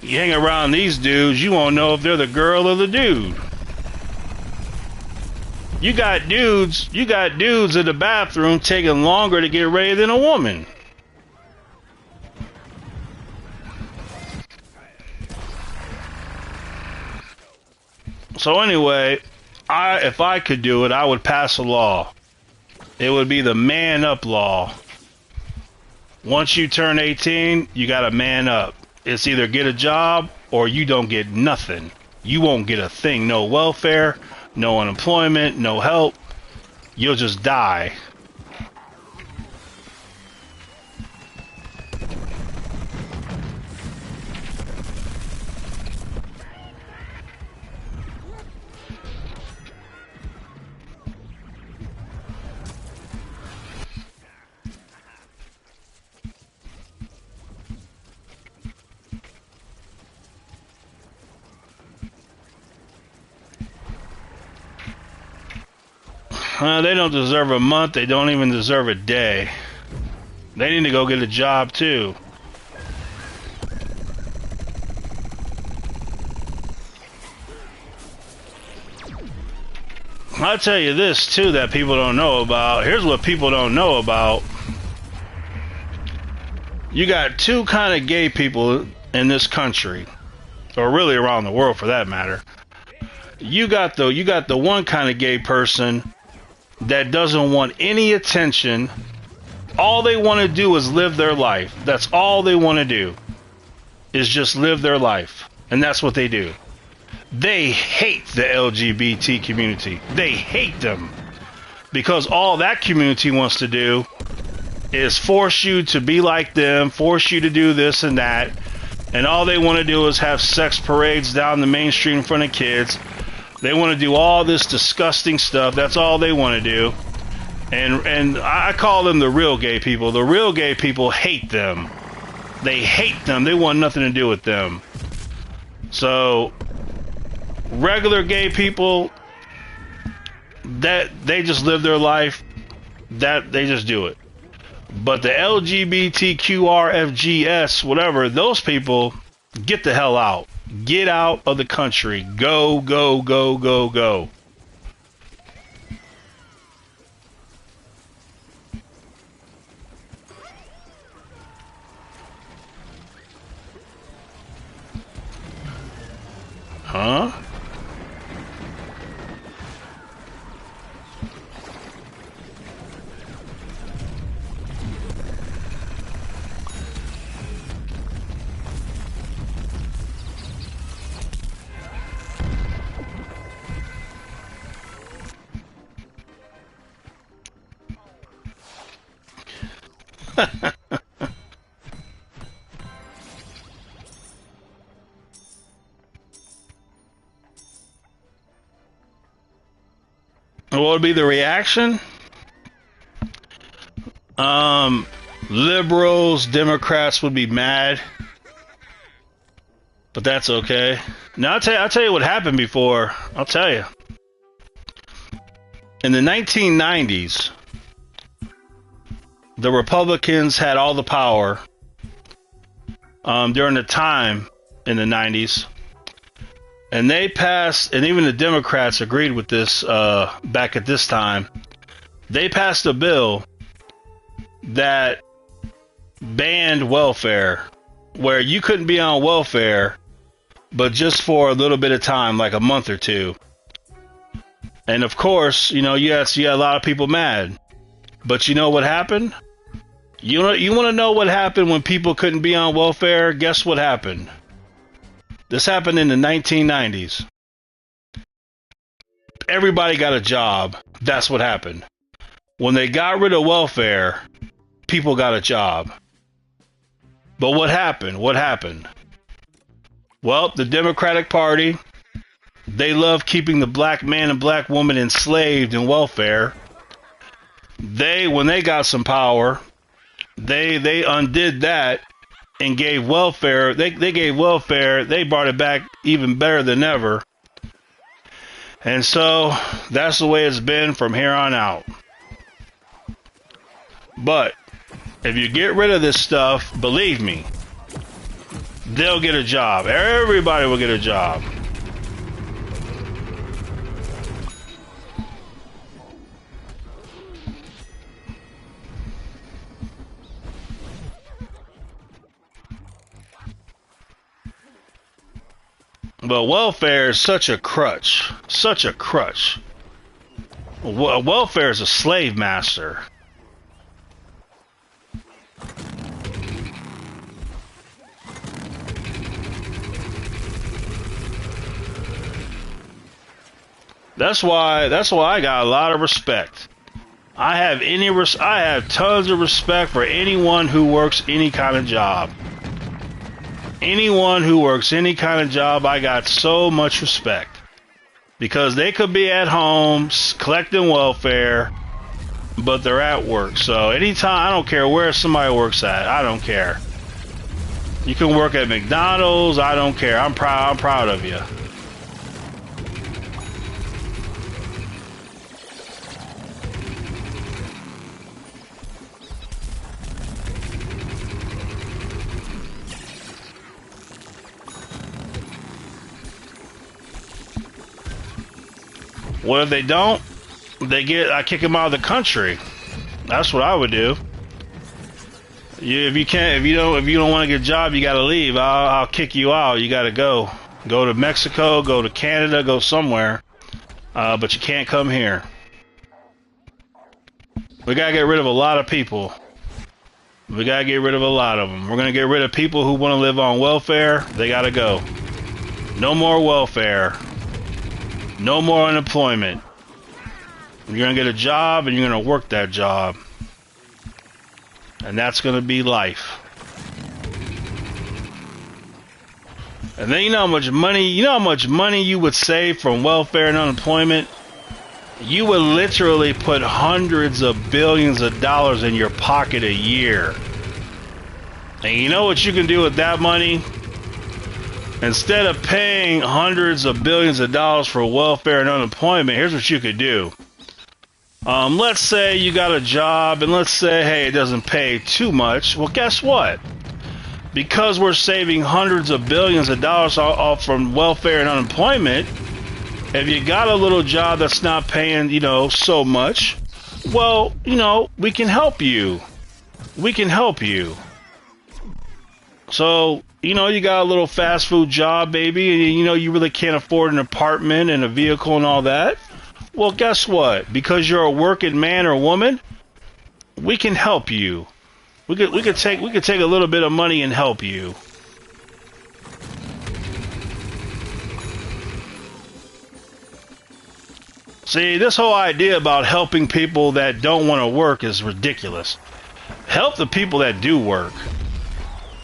You hang around these dudes, you won't know if they're the girl or the dude. You got dudes in the bathroom taking longer to get ready than a woman. So anyway, if I could do it, I would pass a law. It would be the man up law. Once you turn 18, you gotta man up. It's either get a job or you don't get nothing. You won't get a thing. No welfare, no unemployment, no help. You'll just die. They don't deserve a month. They don't even deserve a day. They need to go get a job too. I'll tell you this too that people don't know about. Here's what people don't know about. You got two kind of gay people in this country, or really around the world for that matter. You got the one kind of gay person that doesn't want any attention. All they want to do is live their life. That's all they want to do, is just live their life. And that's what they do. They hate the LGBT community. They hate them. Because all that community wants to do is force you to be like them, force you to do this and that. And all they want to do is have sex parades down the main street in front of kids. They want to do all this disgusting stuff. That's all they want to do. And I call them the real gay people. The real gay people hate them. They hate them. They want nothing to do with them. So, regular gay people, that they just live their life. That they just do it. But the LGBTQRFGS, whatever, those people, get the hell out. Get out of the country. Go, go, go, go, go. Huh? What would be the reaction? Liberals, Democrats would be mad, but that's okay. Now I'll tell you what happened before. I'll tell you. In the 1990s, the Republicans had all the power during the time in the 90s. And they passed, and even the Democrats agreed with this back at this time. They passed a bill that banned welfare, where you couldn't be on welfare, but just for a little bit of time, like a month or two. And of course, you had a lot of people mad. But you know what happened? You want to know what happened when people couldn't be on welfare? Guess what happened? This happened in the 1990s. Everybody got a job. That's what happened. When they got rid of welfare, people got a job. But what happened? What happened? Well, the Democratic Party, they love keeping the black man and black woman enslaved in welfare. When they got some power, they undid that and gave welfare. They gave welfare. They brought it back even better than ever. And so that's the way it's been from here on out. But if you get rid of this stuff, believe me, they'll get a job. Everybody will get a job. But welfare is such a crutch. Such a crutch. Welfare is a slave master. That's why I got a lot of respect. I have tons of respect for anyone who works any kind of job. Anyone who works any kind of job, I got so much respect. Because they could be at home collecting welfare, but they're at work. So anytime, I don't care where somebody works at, I don't care. You can work at McDonald's, I don't care. I'm proud of you. What if they don't? I kick them out of the country. That's what I would do. If you don't want to get a job, you got to leave. I'll kick you out. You got to go. Go to Mexico. Go to Canada. Go somewhere. But you can't come here. We gotta get rid of a lot of people. We gotta get rid of a lot of them. We're gonna get rid of people who want to live on welfare. They gotta go. No more welfare. No more unemployment. You're going to get a job and you're going to work that job. And that's going to be life. And then you know how much money you would save from welfare and unemployment? You would literally put hundreds of billions of dollars in your pocket a year. And you know what you can do with that money? Instead of paying hundreds of billions of dollars for welfare and unemployment, here's what you could do. Let's say you got a job, and let's say, hey, it doesn't pay too much. Well, guess what? Because we're saving hundreds of billions of dollars off from welfare and unemployment, if you got a little job that's not paying, so much, well, we can help you. We can help you. So, you got a little fast food job, baby, and you really can't afford an apartment and a vehicle and all that. Well, guess what? Because you're a working man or woman, we can help you. We could take a little bit of money and help you. See, this whole idea about helping people that don't want to work is ridiculous. Help the people that do work.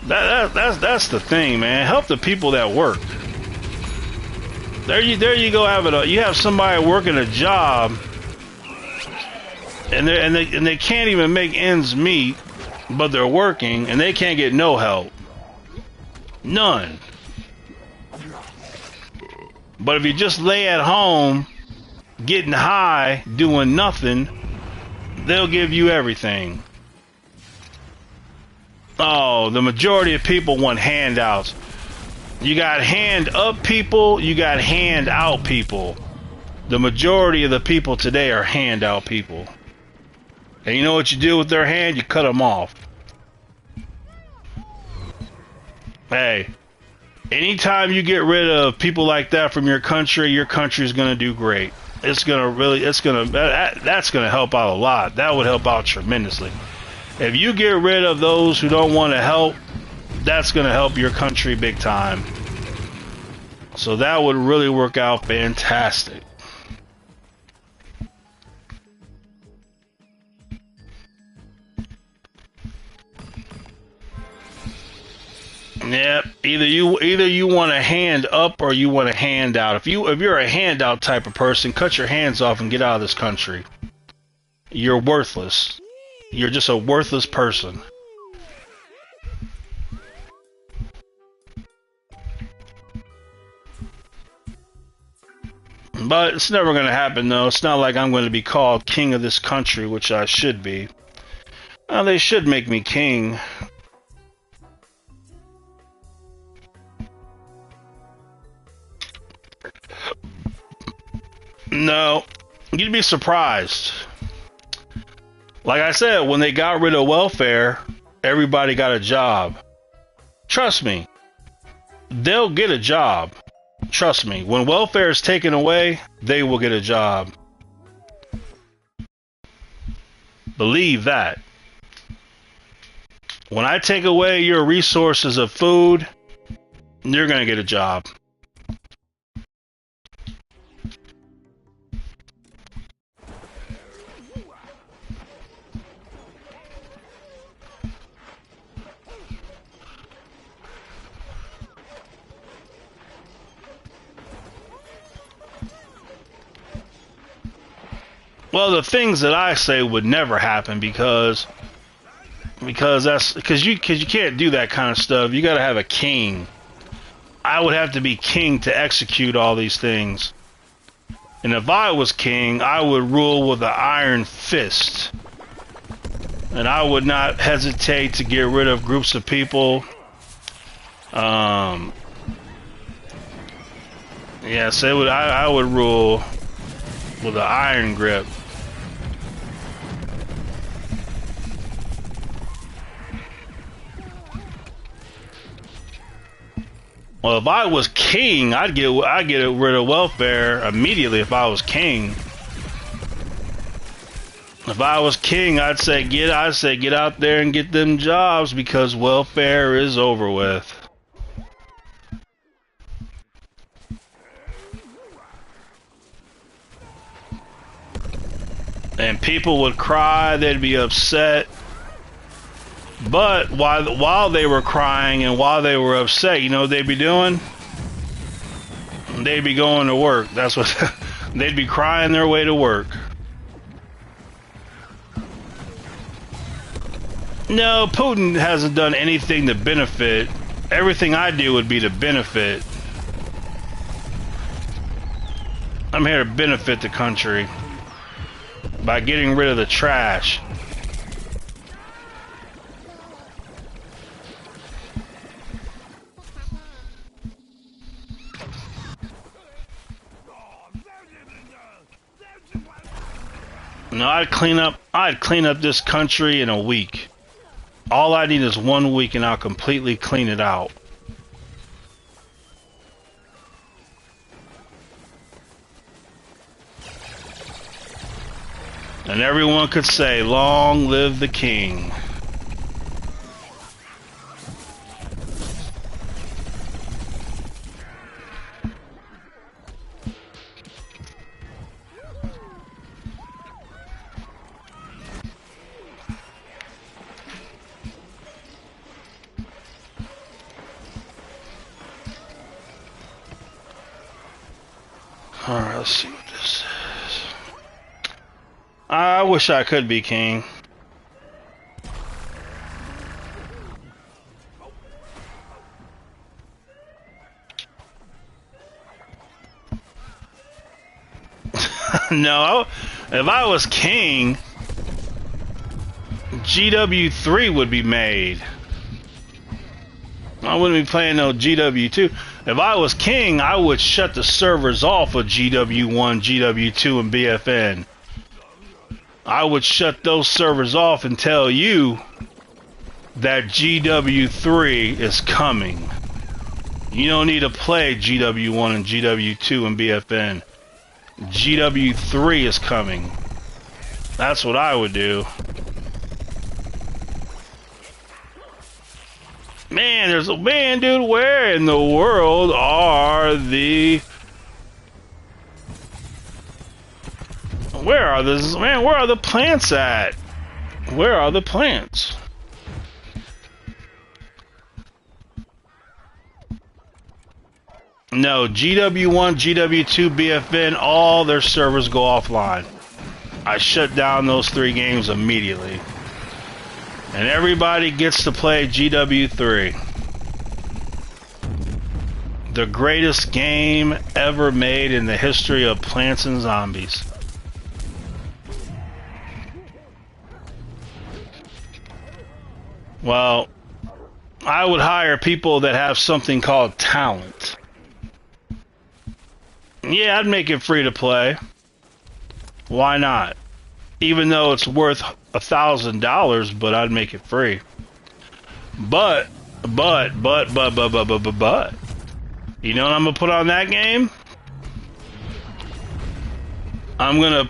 That's the thing, man. Help the people that work. There you go. You have somebody working a job, and they can't even make ends meet, but they're working and they can't get no help. None. But if you just lay at home, getting high, doing nothing, they'll give you everything. Oh, the majority of people want handouts. You got hand up people, you got hand out people. The majority of the people today are handout people. And you know what you do with their hand? You cut them off. Hey, anytime you get rid of people like that from your country is going to do great. That's going to help out a lot. That would help out tremendously. If you get rid of those who don't want to help, that's going to help your country big time. So that would really work out fantastic. Yep. Either you want a hand up or you want a hand out. If you're a handout type of person, cut your hands off and get out of this country. You're worthless. You're just a worthless person. But it's never going to happen, though. It's not like I'm going to be called king of this country, which I should be. They should make me king. No, you'd be surprised. Like I said, when they got rid of welfare, everybody got a job. Trust me, they'll get a job. Trust me, when welfare is taken away, they will get a job. Believe that. When I take away your resources of food, you're going to get a job. Well, the things that I say would never happen because you can't do that kind of stuff. You got to have a king. I would have to be king to execute all these things. And if I was king, I would rule with an iron fist. And I would not hesitate to get rid of groups of people. Yes, I would rule with an iron grip. Well, if I was king, I'd get rid of welfare immediately. If I was king, I'd say get out there and get them jobs because welfare is over with. And people would cry, they'd be upset. But while they were crying and while they were upset, you know what they'd be doing? They'd be going to work. That's what they'd be crying their way to work. No, Putin hasn't done anything to benefit. Everything I do would be to benefit. I'm here to benefit the country by getting rid of the trash. No, I'd clean up this country in a week. All I need is 1 week and I'll completely clean it out. And everyone could say, "Long live the king." Alright, let's see what this is. I wish I could be king. No, if I was king, GW3 would be made. I wouldn't be playing no GW2. If I was king, I would shut the servers off of GW1, GW2, and BFN. I would shut those servers off and tell you that GW3 is coming. You don't need to play GW1 and GW2 and BFN. GW3 is coming. That's what I would do. Man, there's a man, dude. Where in the world are the? Where are this man? Where are the plants at? Where are the plants? No, GW1, GW2, BFN, all their servers go offline. I shut down those 3 games immediately. And everybody gets to play GW3. The greatest game ever made in the history of Plants and Zombies. Well, I would hire people that have something called talent. Yeah, I'd make it free to play. Why not? Even though it's worth $1,000, but I'd make it free. But, you know what I'm gonna put on that game? I'm gonna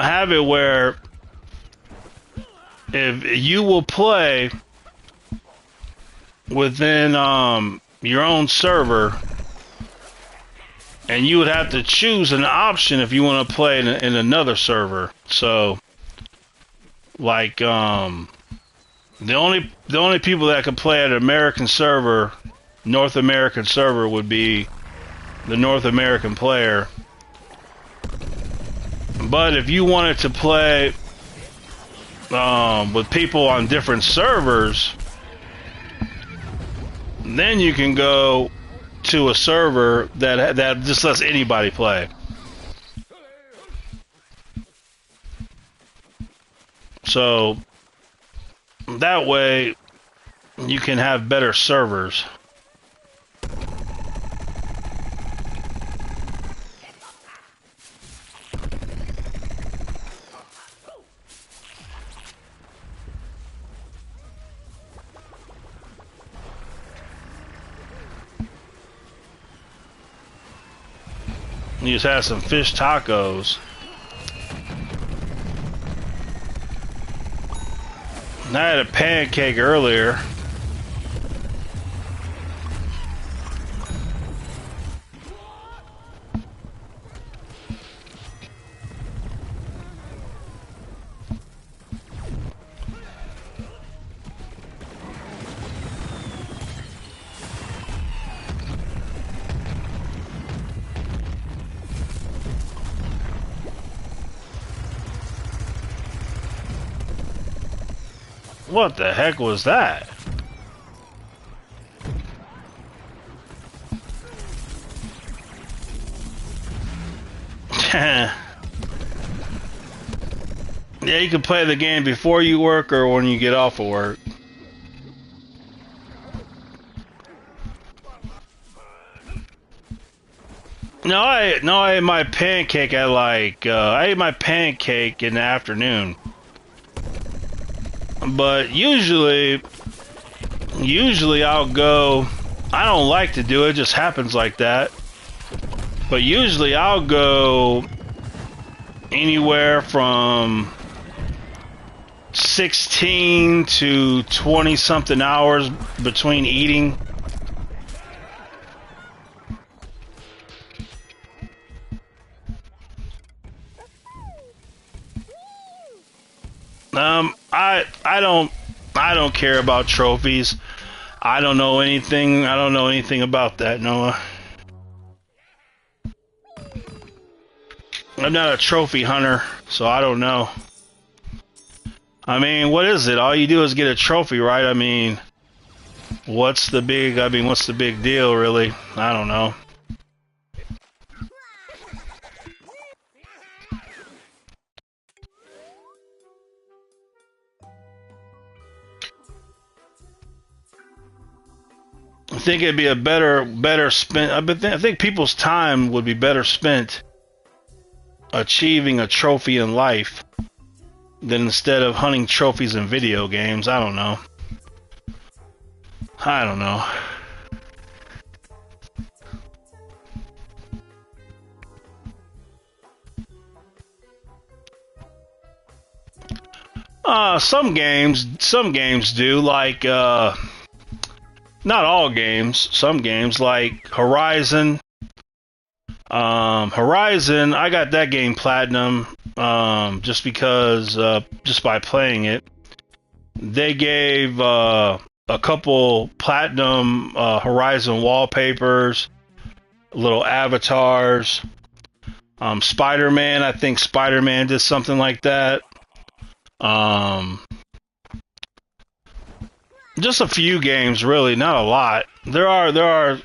have it where if you will play within your own server, and you would have to choose an option if you want to play in another server. So, like, the only people that could play at an American server, North American server, would be the North American player. But if you wanted to play with people on different servers, then you can go to a server that just lets anybody play. So that way you can have better servers. You just had some fish tacos. I had a pancake earlier. What the heck was that? Yeah, you can play the game before you work or when you get off of work. No, I ate my pancake at like I ate my pancake in the afternoon. But usually I'll go. I don't like to do it, it just happens like that. But usually I'll go anywhere from 16 to 20 something hours between eating. I don't care about trophies. I don't know anything about that, Noah. I'm not a trophy hunter, so I don't know. I mean, what is it? All you do is get a trophy, right? I mean, what's the big deal, really? I don't know. I think it'd be a better spent. I think people's time would be better spent achieving a trophy in life than instead of hunting trophies in video games. I don't know. I don't know. Some games do, like, not all games, some games, like Horizon. Horizon, I got that game platinum, just because, just by playing it. They gave, a couple platinum, Horizon wallpapers, little avatars. Spider-Man, I think Spider-Man did something like that. Just a few games, really, not a lot. There are.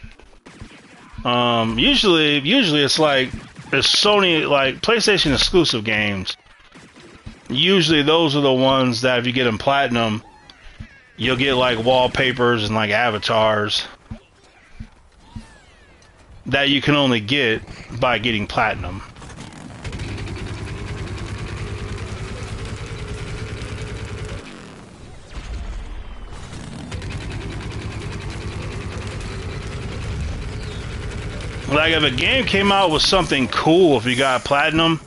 Usually it's like it's Sony, like PlayStation exclusive games. Usually those are the ones that if you get them platinum, you'll get like wallpapers and like avatars that you can only get by getting platinum. Like if a game came out with something cool, if you got platinum,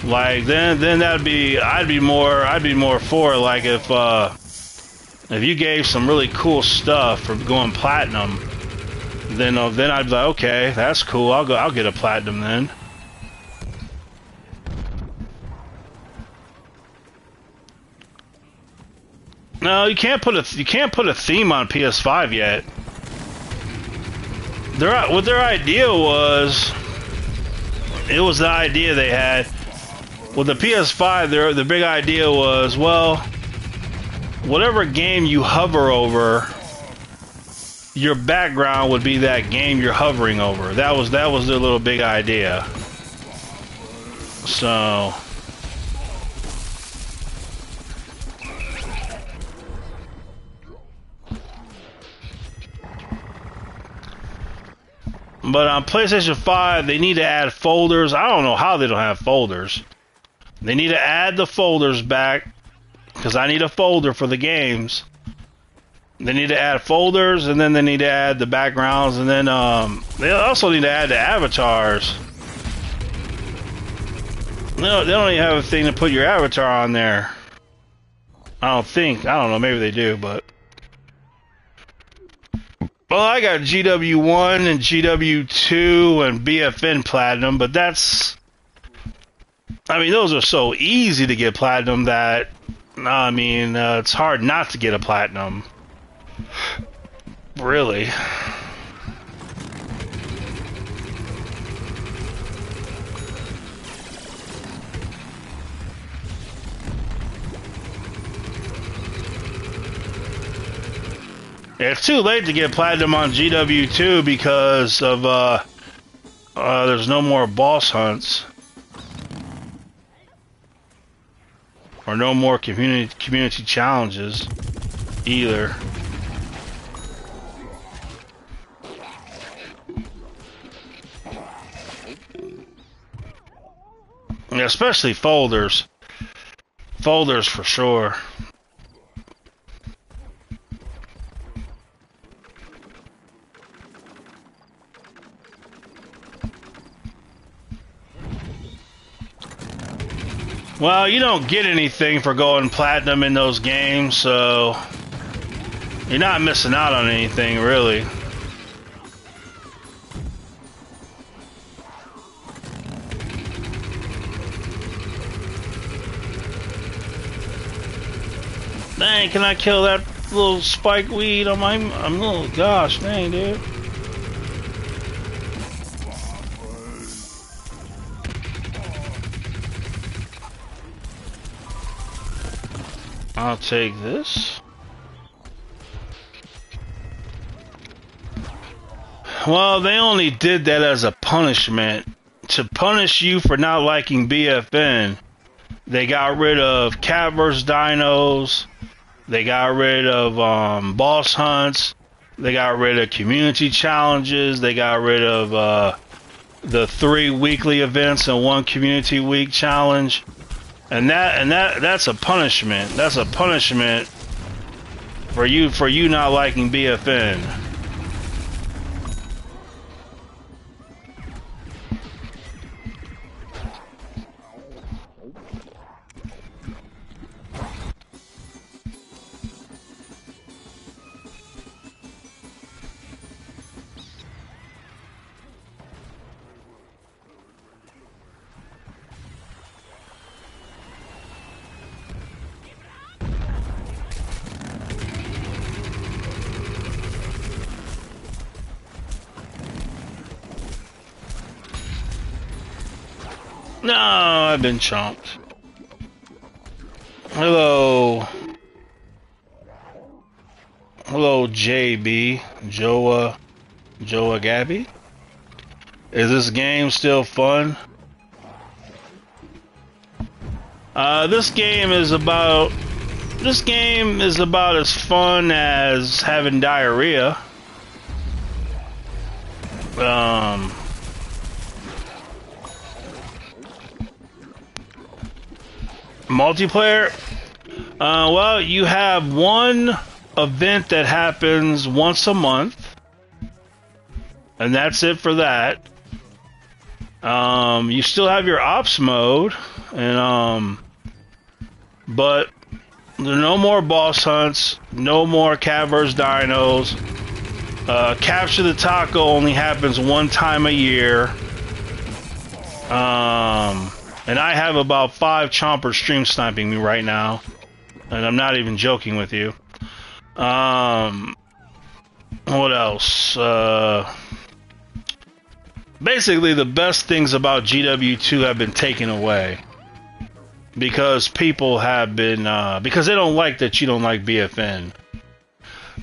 like then I'd be more for it. Like if you gave some really cool stuff for going platinum, then I'd be like, okay, that's cool. I'll get a platinum then. No, you can't put a theme on PS5 yet. What their idea was, it was the idea they had. With the PS5, the big idea was, well, whatever game you hover over, your background would be that game you're hovering over. That was their little big idea. So but on PlayStation 5, they need to add folders. I don't know how they don't have folders. They need to add the folders back, because I need a folder for the games. They need to add folders, and then they need to add the backgrounds, and then they also need to add the avatars. No, they don't even have a thing to put your avatar on there. I don't think. I don't know. Maybe they do, but... Well, I got GW1 and GW2 and BFN Platinum, but that's... I mean, those are so easy to get Platinum that... I mean, it's hard not to get a Platinum. Really. It's too late to get platinum on GW2 because of there's no more boss hunts or no more community challenges either. Yeah, especially folders. Folders for sure. Well, you don't get anything for going platinum in those games, so you're not missing out on anything, really. Dang, can I kill that little spike weed on my... oh, gosh, dang, dude. I'll take this. Well, they only did that as a punishment. To punish you for not liking BFN, they got rid of Cat vs. Dinos. They got rid of boss hunts. They got rid of community challenges. They got rid of the 3 weekly events and 1 community week challenge. And that's a punishment. That's a punishment for you not liking BFN. No, I've been chomped. Hello. Hello, JB. Joa Gabby. Is this game still fun? This game is about as fun as having diarrhea. Multiplayer? Well, you have one event that happens once a month, and that's it for that. You still have your ops mode, and but there are no more boss hunts, no more Cat vs. Dinos. Capture the Taco only happens 1 time a year. And I have about 5 chompers stream sniping me right now. And I'm not even joking with you. What else? Basically, the best things about GW2 have been taken away. Because people have been... because they don't like that you don't like BFN.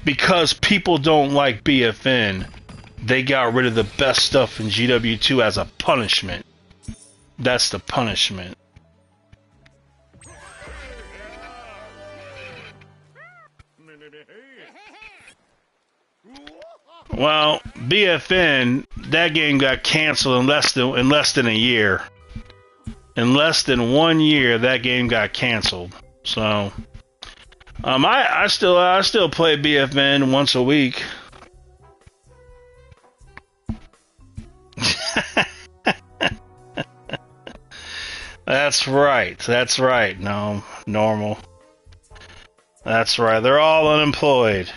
Because people don't like BFN, they got rid of the best stuff in GW2 as a punishment. That's the punishment. Well, BFN, that game got canceled in less than a year. In less than 1 year, that game got canceled. So, I still play BFN once a week. That's right. That's right. No, normal. That's right. They're all unemployed.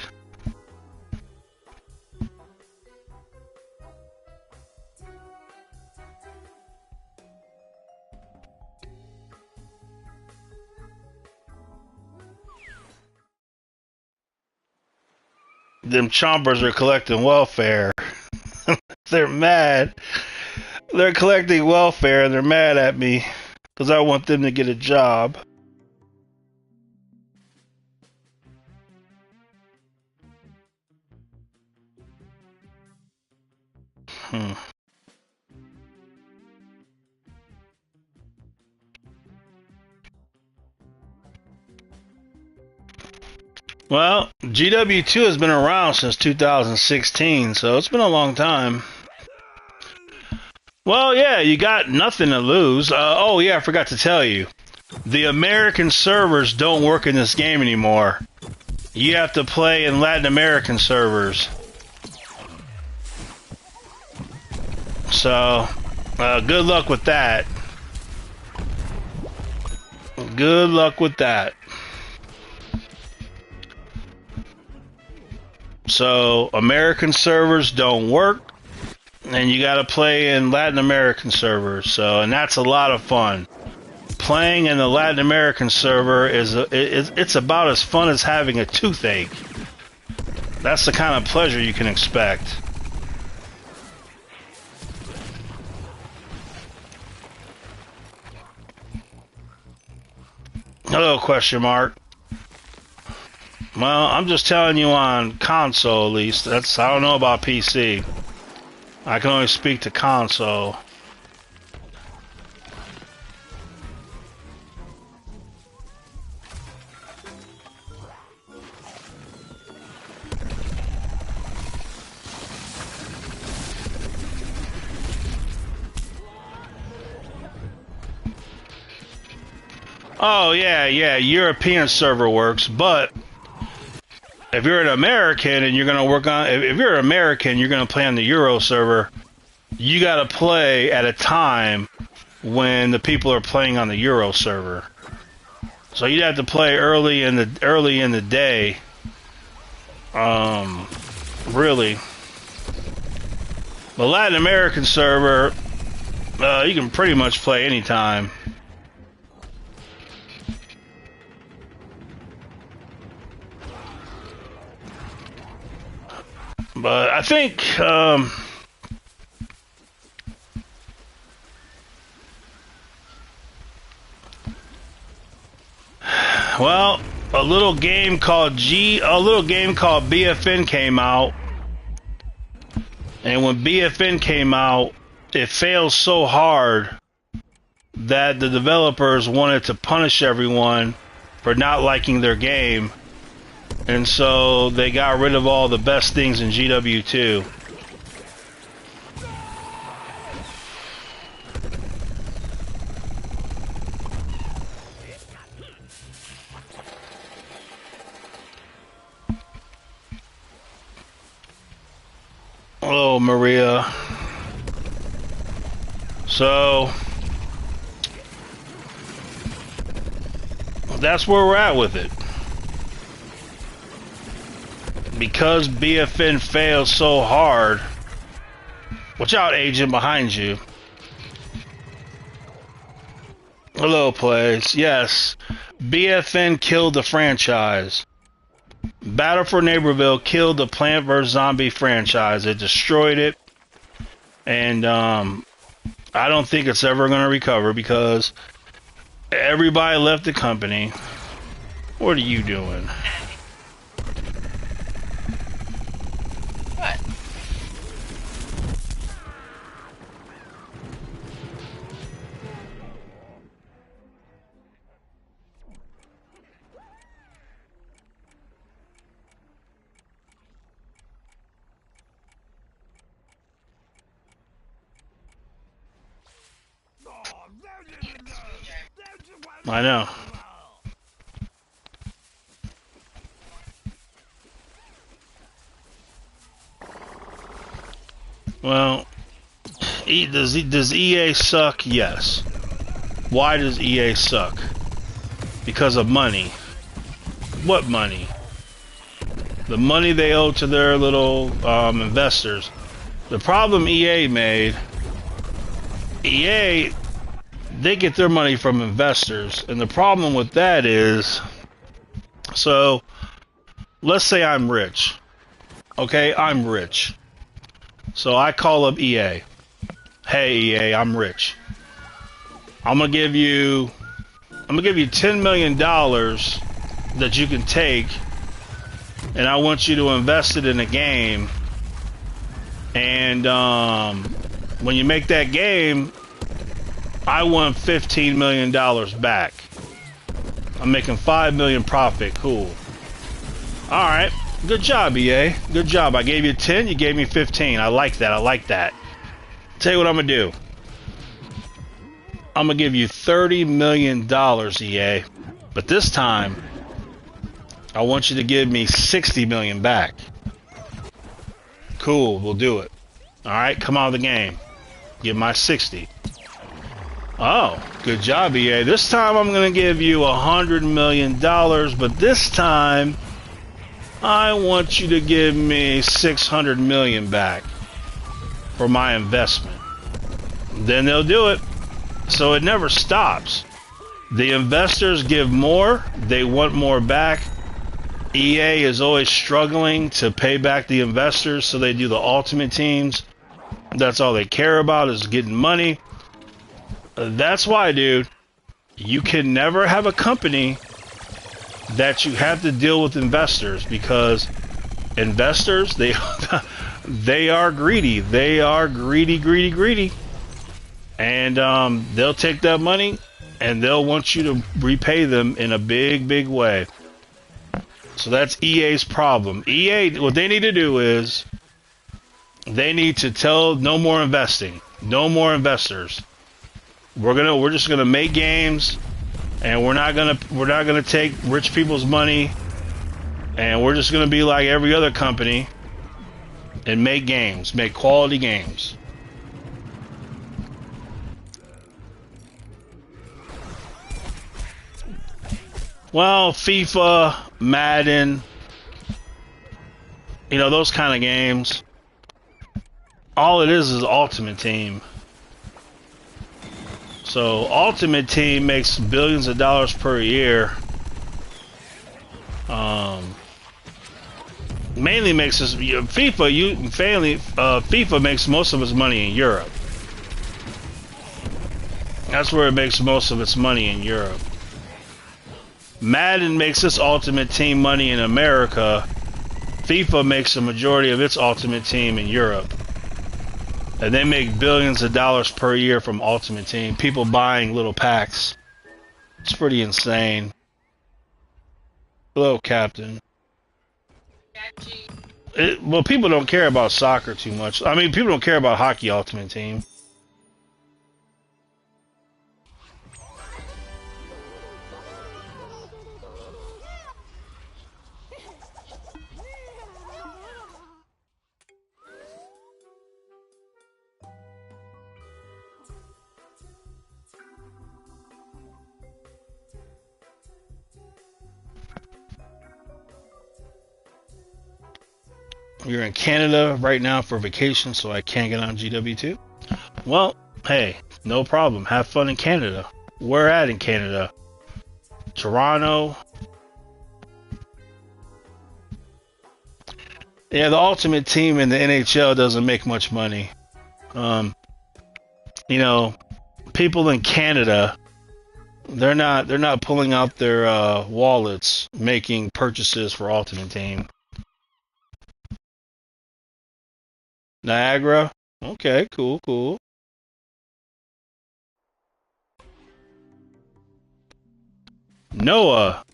Them chompers are collecting welfare. They're mad. They're collecting welfare and they're mad at me. Because I want them to get a job. Well, GW2 has been around since 2016, so it's been a long time. Well, yeah, you got nothing to lose. Oh, yeah, I forgot to tell you. The American servers don't work in this game anymore. You have to play in Latin American servers. So, good luck with that. Good luck with that. So, American servers don't work. And you gotta play in Latin American servers, so, and that's a lot of fun. Playing in the Latin American server it's about as fun as having a toothache. That's the kind of pleasure you can expect. Hello, question mark. Well, I'm just telling you on console at least. I don't know about PC. I can only speak to console. Oh yeah, European server works, but if you're an American and you're gonna work on, if you're an American, you're gonna play on the Euro server. You gotta play at a time when the people are playing on the Euro server. So you'd have to play early in the day. Really, the Latin American server, you can pretty much play anytime. But I think, well, a little game called BFN came out, and when BFN came out, it failed so hard that the developers wanted to punish everyone for not liking their game. And so they got rid of all the best things in GW2. Hello, Maria. So that's where we're at with it. Because BFN failed so hard. Watch out, agent behind you. Hello, Plays. Yes, BFN killed the franchise. Battle for Neighborville killed the Plant vs. Zombie franchise. It destroyed it. And I don't think it's ever going to recover because everybody left the company. What are you doing? What? I know. Well, does EA suck? Yes. Why does EA suck? Because of money. What money? The money they owe to their little investors. The problem EA made, EA, they get their money from investors. And the problem with that is, so let's say I'm rich. Okay, I'm rich. So I call up EA. Hey EA, I'm rich. I'm gonna give you $10 million that you can take, and I want you to invest it in a game. And when you make that game, I want $15 million back. I'm making $5 million profit. Cool. All right. Good job, EA. Good job. I gave you 10, you gave me 15. I like that. I like that. Tell you what I'm gonna do. I'm gonna give you $30 million, EA. But this time, I want you to give me 60 million back. Cool, we'll do it. Alright, come out of the game. Give my 60. Oh, good job, EA. This time I'm gonna give you $100 million, but this time I want you to give me 600 million back for my investment. Then they'll do it. So it never stops. The investors give more, they want more back. EA is always struggling to pay back the investors, so they do the ultimate teams. That's all they care about is getting money. That's why, dude, you can never have a company that you have to deal with investors, because investors, they are greedy. They are greedy, greedy, greedy. And they'll take that money and they'll want you to repay them in a big, big way. So that's EA's problem. EA, what they need to do is they need to tell no more investing, no more investors. We're just gonna make games, and we're not gonna take rich people's money, and we're just gonna be like every other company and make games, make quality games. Well, FIFA, Madden, you know, those kind of games. All it is Ultimate Team. So Ultimate Team makes billions of dollars per year. Mainly makes this FIFA makes most of its money in Europe. That's where it makes most of its money, in Europe. Madden makes its Ultimate Team money in America. FIFA makes the majority of its Ultimate Team in Europe. And they make billions of dollars per year from Ultimate Team. People buying little packs. It's pretty insane. Hello, Captain. Well, people don't care about soccer too much. I mean, people don't care about Hockey Ultimate Team. You're in Canada right now for vacation, so I can't get on GW2. Well, hey, no problem. Have fun in Canada. Where at in Canada? Toronto. Yeah, the Ultimate Team in the NHL doesn't make much money. You know, people in Canada, they're not pulling out their wallets making purchases for Ultimate Team. Niagara? Okay, cool, cool. Noah,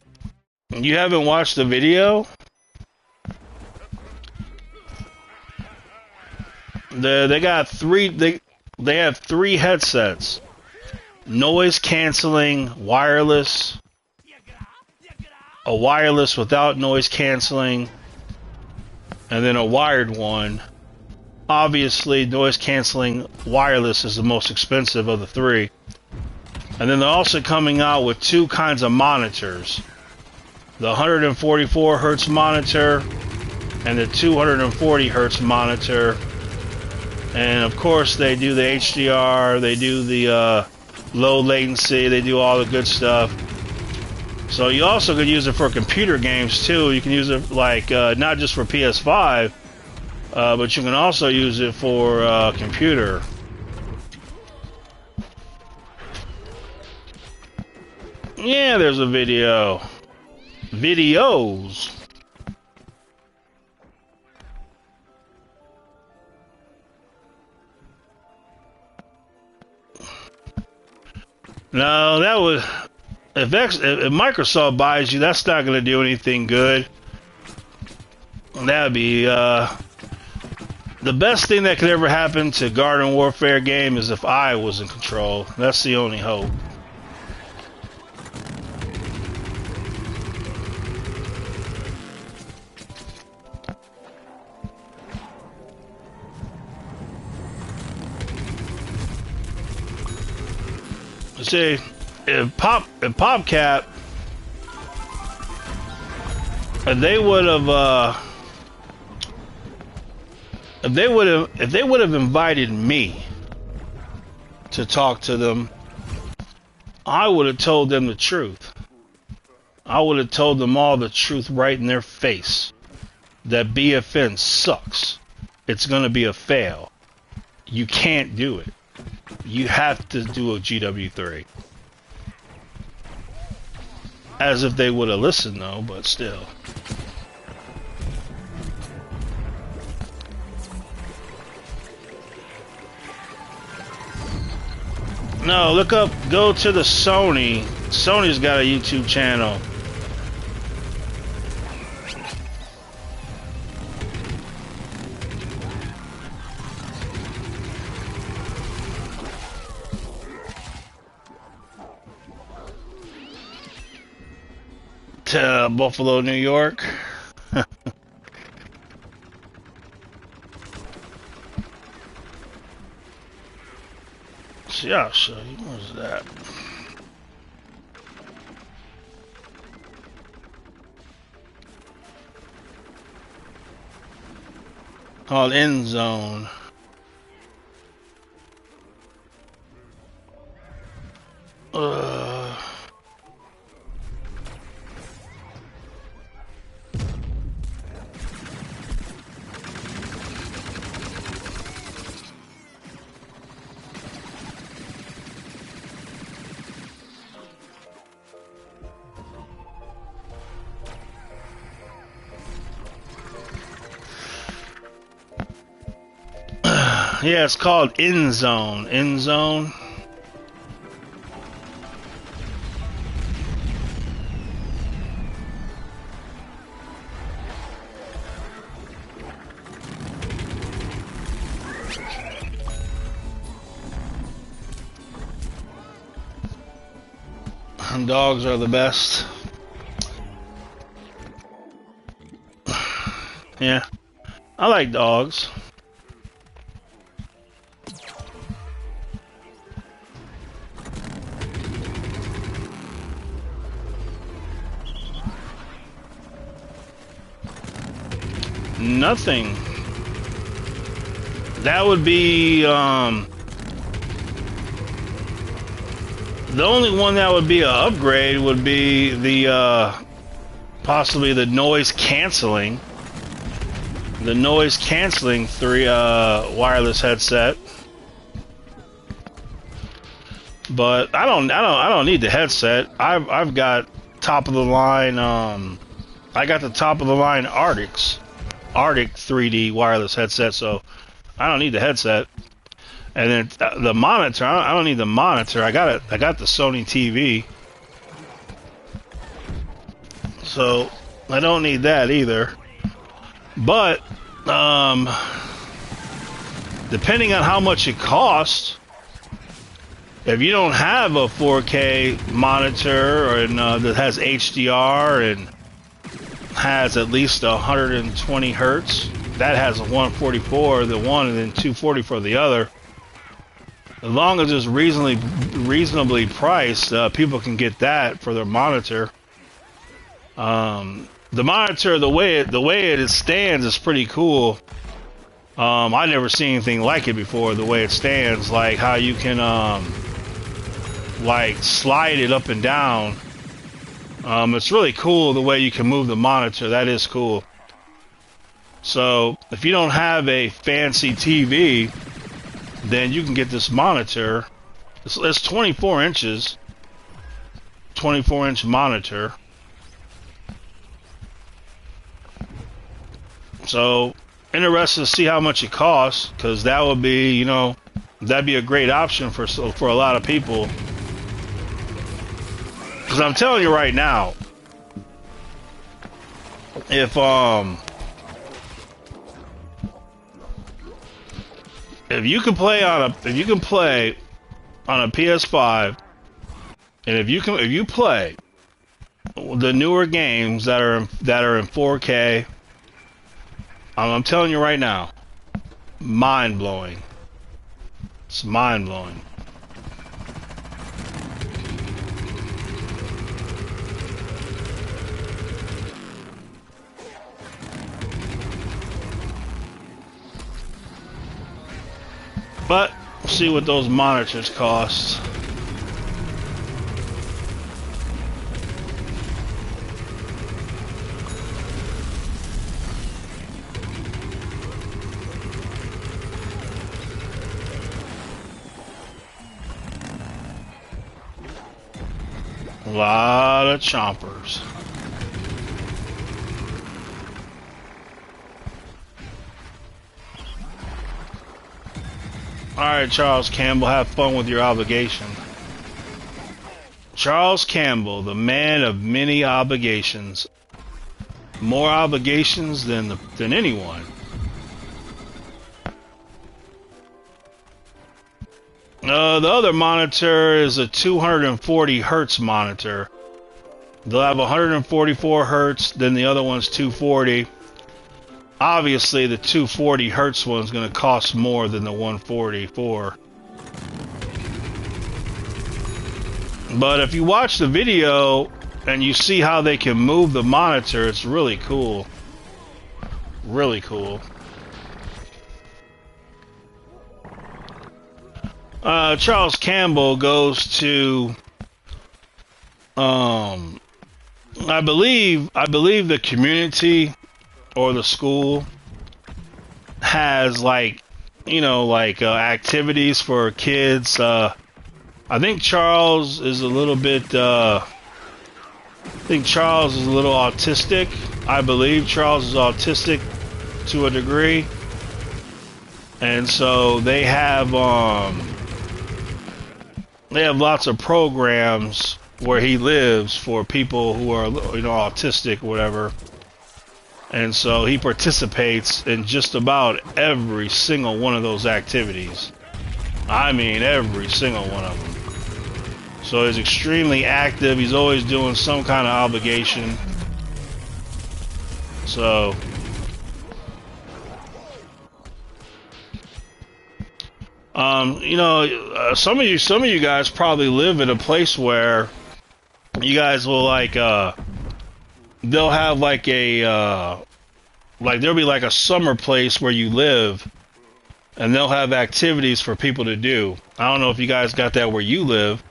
you haven't watched the video? They got they have 3 headsets. Noise canceling, wireless, a wireless without noise canceling, and then a wired one. Obviously, noise canceling wireless is the most expensive of the 3. And then they're also coming out with 2 kinds of monitors. The 144 hertz monitor and the 240 hertz monitor. And of course they do the HDR, they do the low latency, they do all the good stuff. So you also could use it for computer games too. You can use it like not just for PS5, but you can also use it for computer. Yeah, there's a video. Videos. No, that was if Microsoft buys you, that's not going to do anything good. That'd be the best thing that could ever happen to Garden Warfare game is if I was in control. That's the only hope. See, if PopCap, if they would have invited me to talk to them, I would have told them the truth. I would have told them all the truth right in their face. That BFN sucks. It's gonna be a fail. You can't do it. You have to do a GW3. As if they would have listened though, but still. No, look up, go to the Sony. Sony's got a YouTube channel. To Buffalo, New York. Yeah, I'll show you. Where's that? Called End Zone. Yeah, it's called End Zone. End Zone. Dogs are the best. Yeah, I like dogs. Nothing. That would be the only one that would be an upgrade would be the possibly the noise canceling. The noise canceling wireless headset. But I don't need the headset. I've got top of the line I got the top of the line Arctic 3D wireless headset, so I don't need the headset. And then the monitor, I don't need the monitor. I got the Sony TV, so I don't need that either. But depending on how much it costs, if you don't have a 4K monitor that has HDR and has at least 120 hertz, that has a 144 the one and then 240 for the other. As long as it's reasonably priced, people can get that for their monitor. The monitor, the way it stands is pretty cool. I never seen anything like it before. The way it stands, like how you can like slide it up and down. It's really cool the way you can move the monitor. That is cool. So if you don't have a fancy TV, then you can get this monitor. It's 24 inches. 24-inch monitor. So interested to see how much it costs, because that would be, that'd be a great option for a lot of people. Because I'm telling you right now, if you can play on a PS5, and if you play the newer games that are in 4K, I'm telling you right now, mind blowing. It's mind blowing. But we'll see what those monitors cost. lot of chompers. Alright, Charles Campbell, have fun with your obligation. Charles Campbell, the man of many obligations. More obligations than anyone. The other monitor is a 240 hertz monitor. They'll have 144 hertz, then the other one's 240. Obviously, the 240 hertz one's going to cost more than the 144. But if you watch the video and you see how they can move the monitor, it's really cool. Really cool. Charles Campbell goes to, I believe the community or the school has activities for kids. I think Charles is a little bit, autistic. I believe Charles is autistic to a degree. And so they have lots of programs where he lives for people who are, autistic or whatever. And so he participates in just about every single one of those activities. I mean, every single one of them. So he's extremely active. He's always doing some kind of obligation. So some of you guys probably live in a place where you guys will they'll have there'll be like a summer place where you live, and they'll have activities for people to do. I don't know if you guys got that where you live,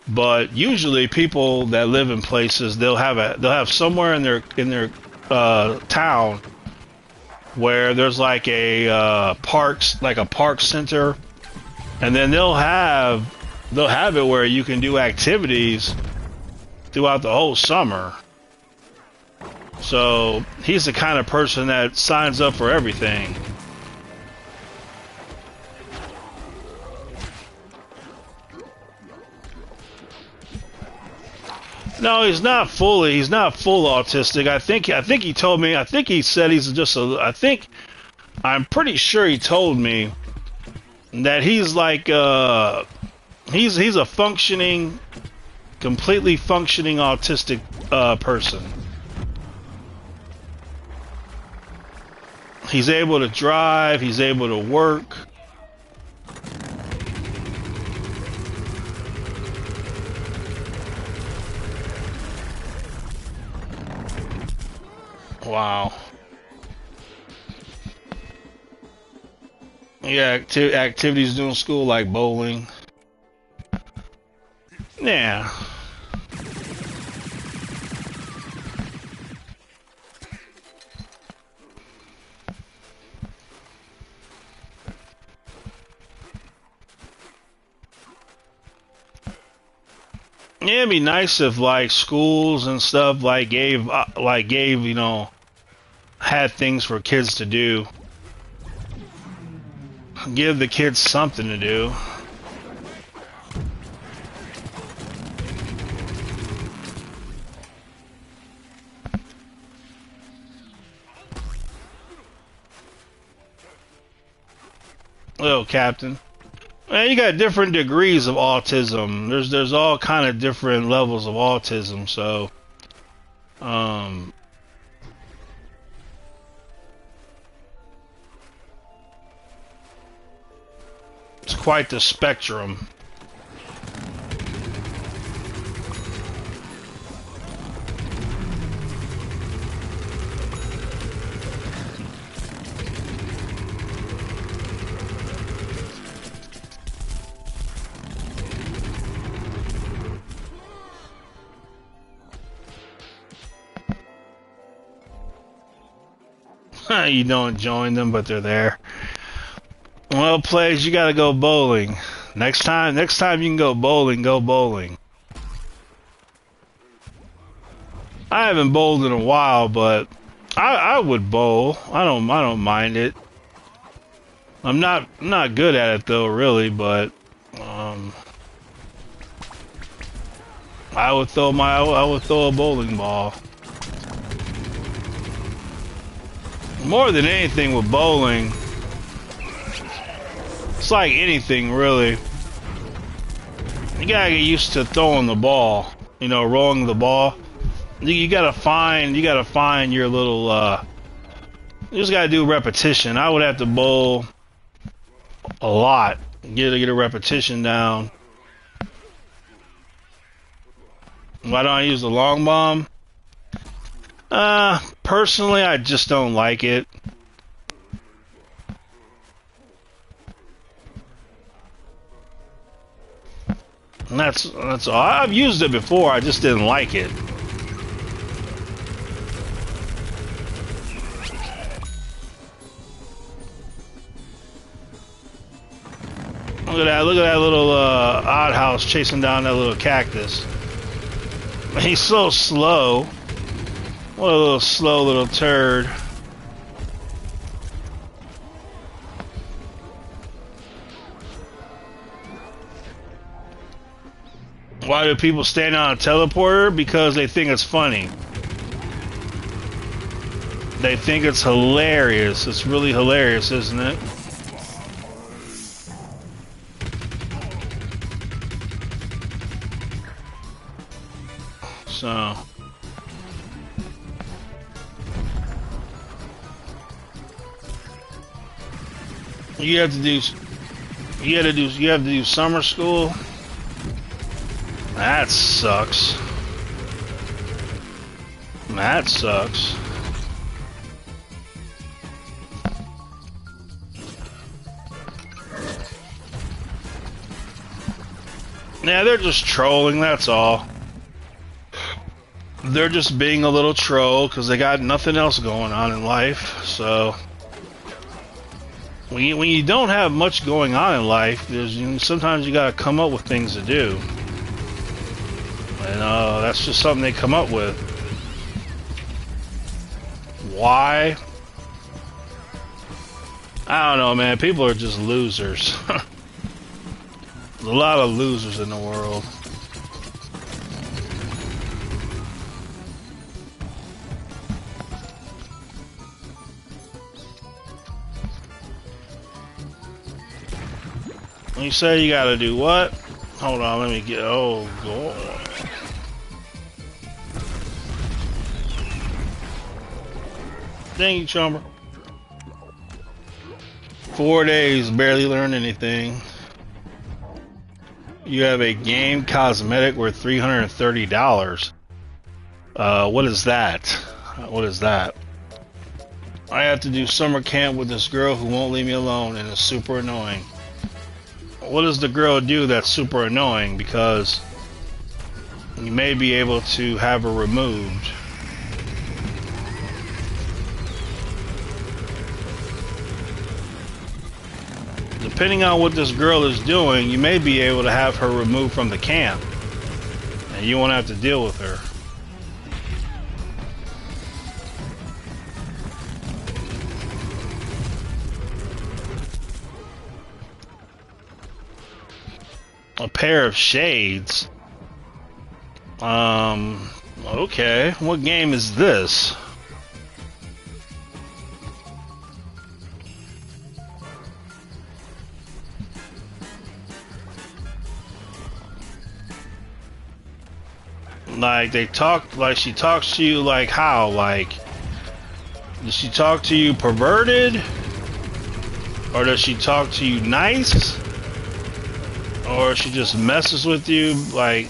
but usually people that live in places, they'll have somewhere in their town where there's like a park center, and then they'll have it where you can do activities throughout the whole summer. So he's the kind of person that signs up for everything. No, he's not full autistic. I think he told me, I think he said he's just I'm pretty sure he told me that he's like he's a completely functioning autistic person. He's able to drive, he's able to work. Wow. Yeah, activities during school like bowling. Yeah. Yeah, it'd be nice if schools and stuff gave had things for kids to do. Give the kids something to do. Hello, Captain. Man, you got different degrees of autism. There's all kind of different levels of autism, so it's quite the spectrum. You don't join them, but they're there. Well, Plays, you gotta go bowling. Next time you can go bowling, go bowling. I haven't bowled in a while, but I would bowl. I don't mind it. I'm not good at it though, really, but I would throw a bowling ball. More than anything with bowling, it's like anything really. You gotta get used to throwing the ball, you know, rolling the ball. You gotta find your little. You just gotta do repetition. I would have to bowl a lot, get a repetition down. Why don't I use the long bomb? Personally, I just don't like it. And that's all. I've used it before, I just didn't like it. Look at that little odd house chasing down that little cactus. He's so slow. What a little slow little turd. Why do people stand on a teleporter? Because they think it's funny. They think it's hilarious. It's really hilarious, isn't it? So you have to do summer school. That sucks. That sucks. Yeah, they're just trolling, that's all. They're just being a little troll because they got nothing else going on in life. So when you don't have much going on in life, sometimes you gotta come up with things to do. And that's just something they come up with. Why? I don't know, man. People are just losers. There's a lot of losers in the world. You say you gotta do what? Hold on, let me get. Oh, God. Dang you, Chumber. 4 days, barely learned anything. You have a game cosmetic worth $330. What is that? What is that? I have to do summer camp with this girl who won't leave me alone and is super annoying. What does the girl do that's super annoying? Because you may be able to have her removed. Depending on what this girl is doing, you may be able to have her removed from the camp. And you won't have to deal with her. A pair of shades. Okay. What game is this? Like she talks to you like how? Like, does she talk to you perverted? Or does she talk to you nice? Or she just messes with you like...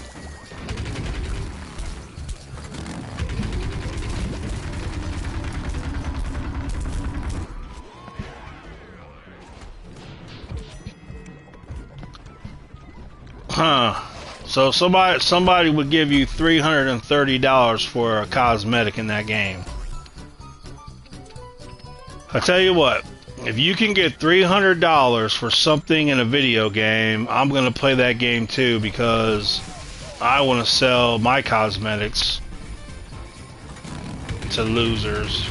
Huh. So somebody would give you $330 for a cosmetic in that game. I tell you what, if you can get $300 for something in a video game, I'm gonna play that game too because I want to sell my cosmetics. to losers.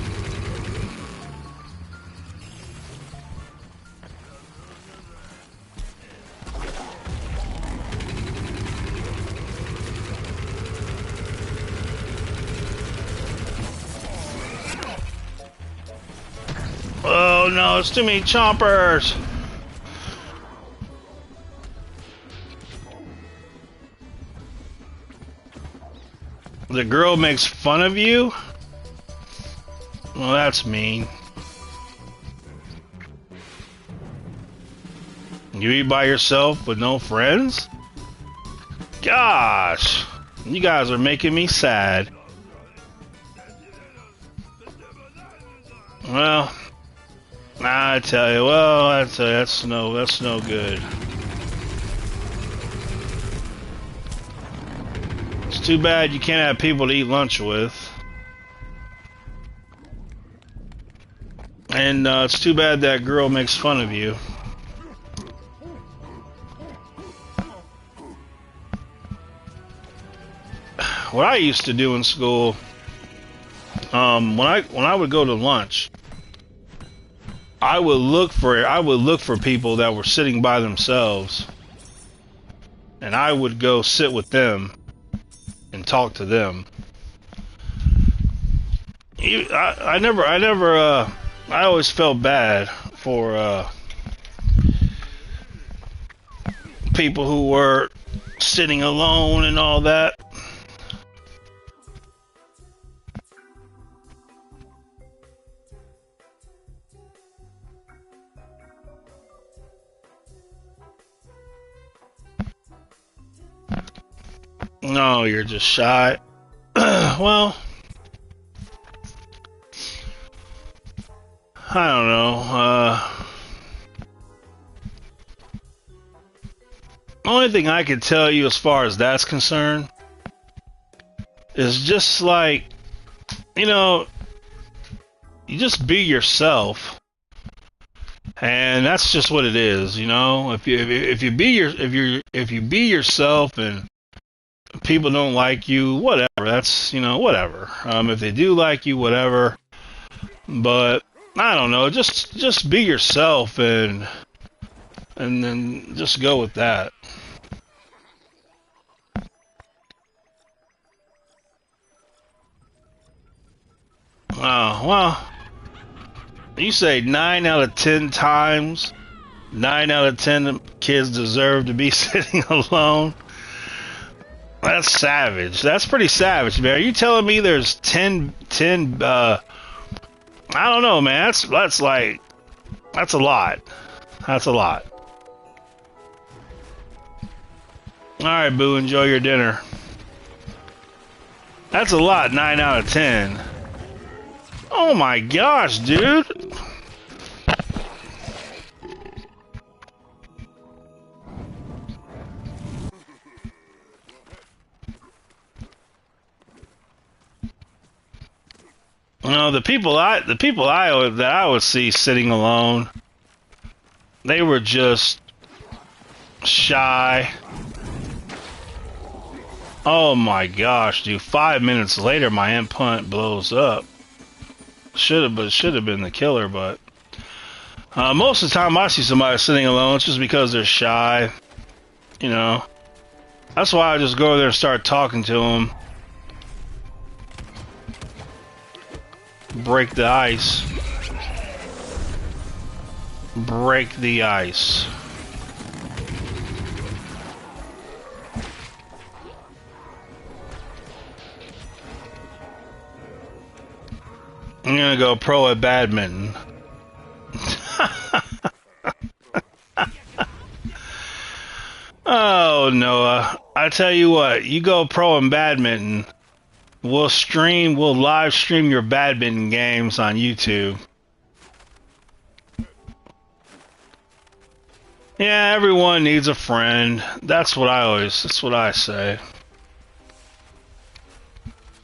Oh no, it's too many chompers! The girl makes fun of you? Well, that's mean. You eat by yourself with no friends? Gosh, you guys are making me sad. Well, I tell you, that's no good. It's too bad you can't have people to eat lunch with. And it's too bad that girl makes fun of you. What I used to do in school, when I would go to lunch, I would look for people that were sitting by themselves, and I would go sit with them and talk to them. I always felt bad for people who were sitting alone and all that. No, you're just shy. Well, I don't know. Only thing I can tell you as far as that's concerned is just like, you know, you just be yourself, and that's just what it is. You know, if you be yourself and people don't like you, whatever. That's, you know, whatever. If they do like you, whatever. But I don't know. Just be yourself and then just go with that. Oh well. You say 9 out of 10 times, 9 out of 10 kids deserve to be sitting alone. That's savage. That's pretty savage, man. Are you telling me there's 10 I don't know, man. That's a lot. That's a lot. Alright, Boo, enjoy your dinner. That's a lot, 9 out of 10. Oh my gosh, dude. You know, the people that I would see sitting alone, they were just shy. Oh my gosh, dude! 5 minutes later, my implant blows up. Should have been the killer, but most of the time I see somebody sitting alone, it's just because they're shy. You know, that's why I just go over there and start talking to them. Break the ice. Break the ice. I'm gonna go pro at badminton. Oh, Noah. I tell you what, you go pro in badminton. We'll live stream your badminton games on YouTube. Yeah, everyone needs a friend. That's what I say.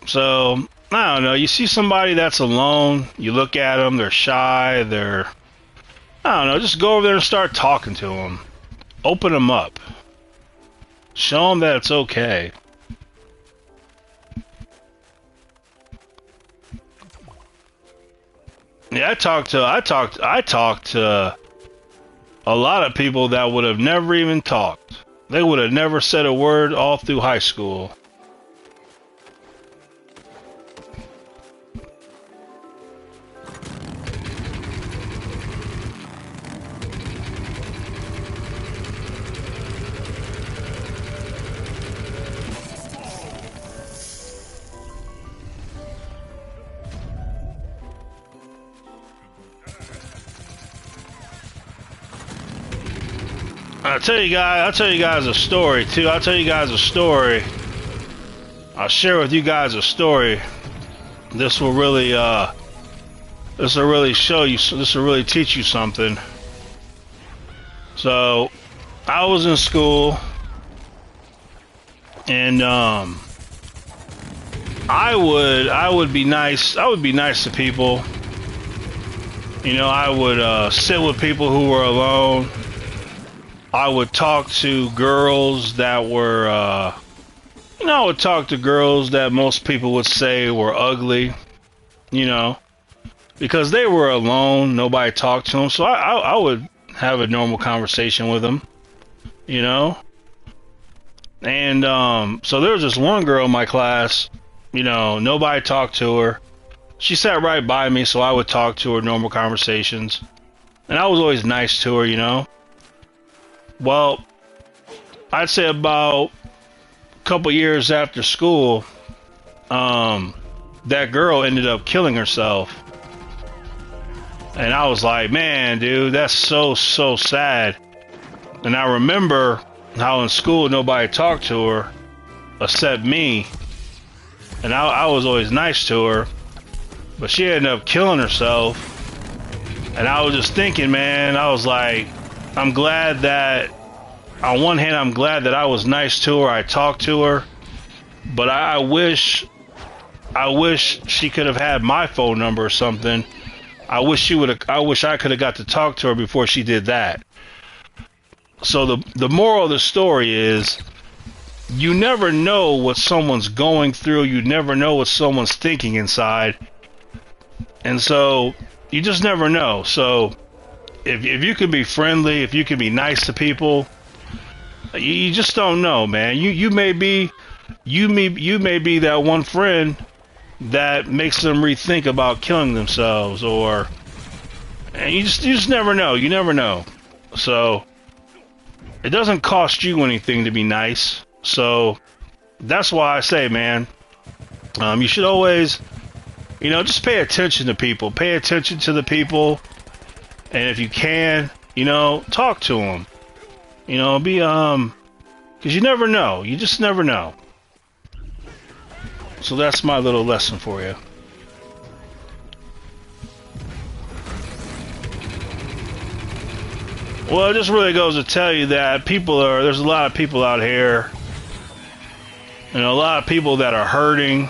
So, I don't know, you see somebody that's alone, you look at them, they're shy, I don't know, just go over there and start talking to them. Open them up. Show them that it's okay. Yeah, I talked to a lot of people that would have never even talked. They would have never said a word all through high school. I'll tell you guys a story too. I'll share with you guys a story. This will really show you, this will really teach you something. So, I was in school, and I would be nice to people. You know, I would sit with people who were alone. I would talk to girls that were, I would talk to girls that most people would say were ugly, because they were alone, nobody talked to them, so I would have a normal conversation with them, and so there was this one girl in my class, nobody talked to her. She sat right by me, so I would talk to her, normal conversations, and I was always nice to her, Well, I'd say about a couple years after school, that girl ended up killing herself. And I was like, man, dude, that's so sad. And I remember how in school nobody talked to her except me. And I was always nice to her. But she ended up killing herself. And I was just thinking, man, I was like, I'm glad that, on one hand, I'm glad that I was nice to her, I talked to her, but I wish she could have had my phone number or something. I wish I could have got to talk to her before she did that. So the moral of the story is, you never know what someone's going through, you never know what someone's thinking inside, and so you just never know. So if you can be friendly, if you can be nice to people, you just don't know, man. You may be that one friend that makes them rethink about killing themselves, and you just never know. You never know. So it doesn't cost you anything to be nice. So that's why I say, man, you should always, just pay attention to people. Pay attention to the people. And if you can, talk to them. Because you never know. You just never know. So that's my little lesson for you. Well, it just really goes to tell you that there's a lot of people out here, and a lot of people that are hurting,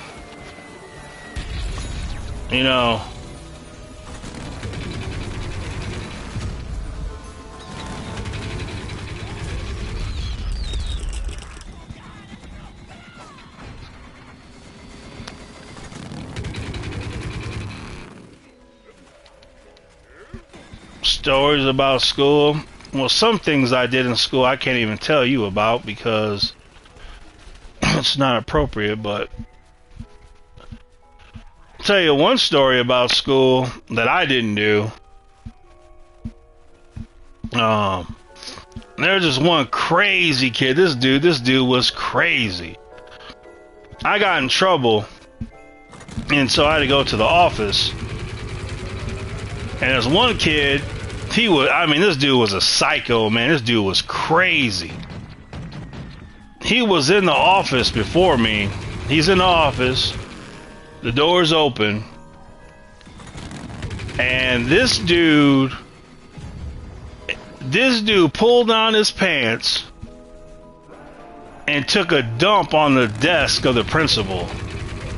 stories about school. Well, some things I did in school I can't even tell you about because it's not appropriate, but I'll tell you one story about school that I didn't do. There's this one crazy kid. This dude was crazy. I got in trouble, and so I had to go to the office. And there's one kid, this dude was a psycho, man. This dude was crazy. He was in the office before me. He's in the office. The door's open. And this dude pulled down his pants and took a dump on the desk of the principal.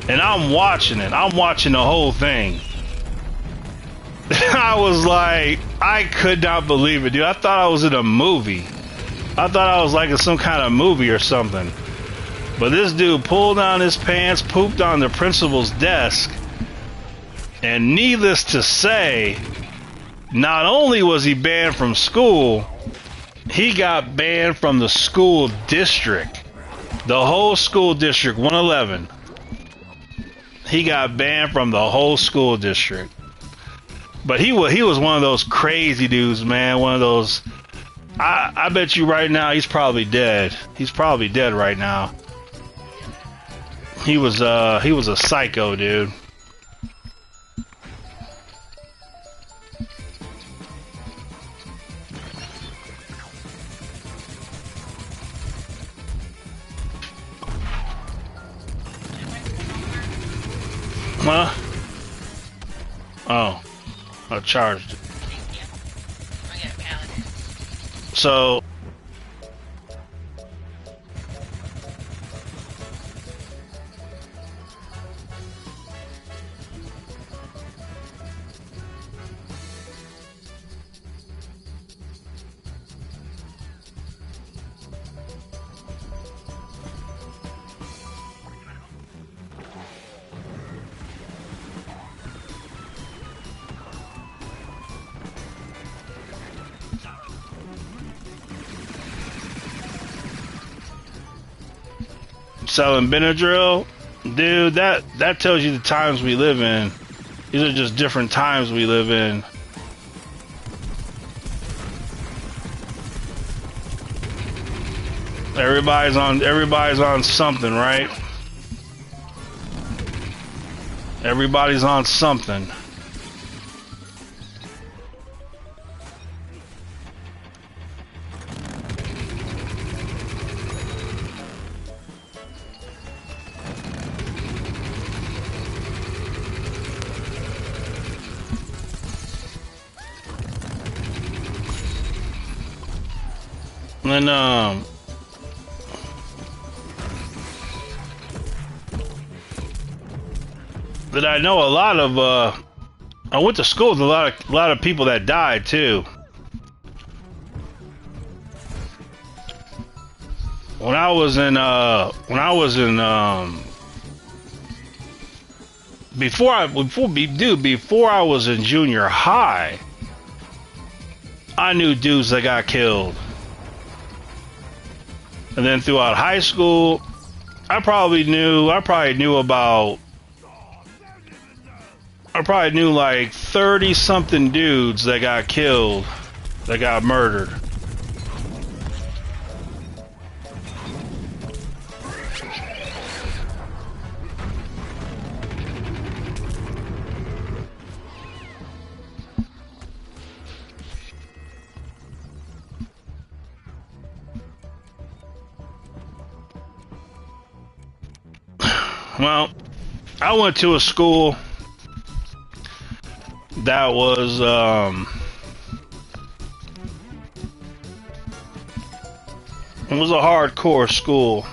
And I'm watching it. I'm watching the whole thing. I was like, I could not believe it, dude. I thought I was in a movie. I thought I was like in some kind of movie or something. But this dude pulled down his pants, pooped on the principal's desk, And needless to say, not only was he banned from school, he got banned from the school district. The whole school district, 111. He got banned from the whole school district. But he was one of those crazy dudes, man. One of those. I bet you right now he's probably dead. He's probably dead right now. He was a psycho, dude. Huh? Oh, I charged it. So. Selling Benadryl, dude, that tells you the times we live in. These are just different times we live in. Everybody's on something, right? Everybody's on something. And that I know a lot of I went to school with a lot of people that died too. When I was in before I was in junior high, I knew dudes that got killed. And then throughout high school, I probably knew like 30 something dudes that got killed, that got murdered. Well, I went to a school that was it was a hardcore school.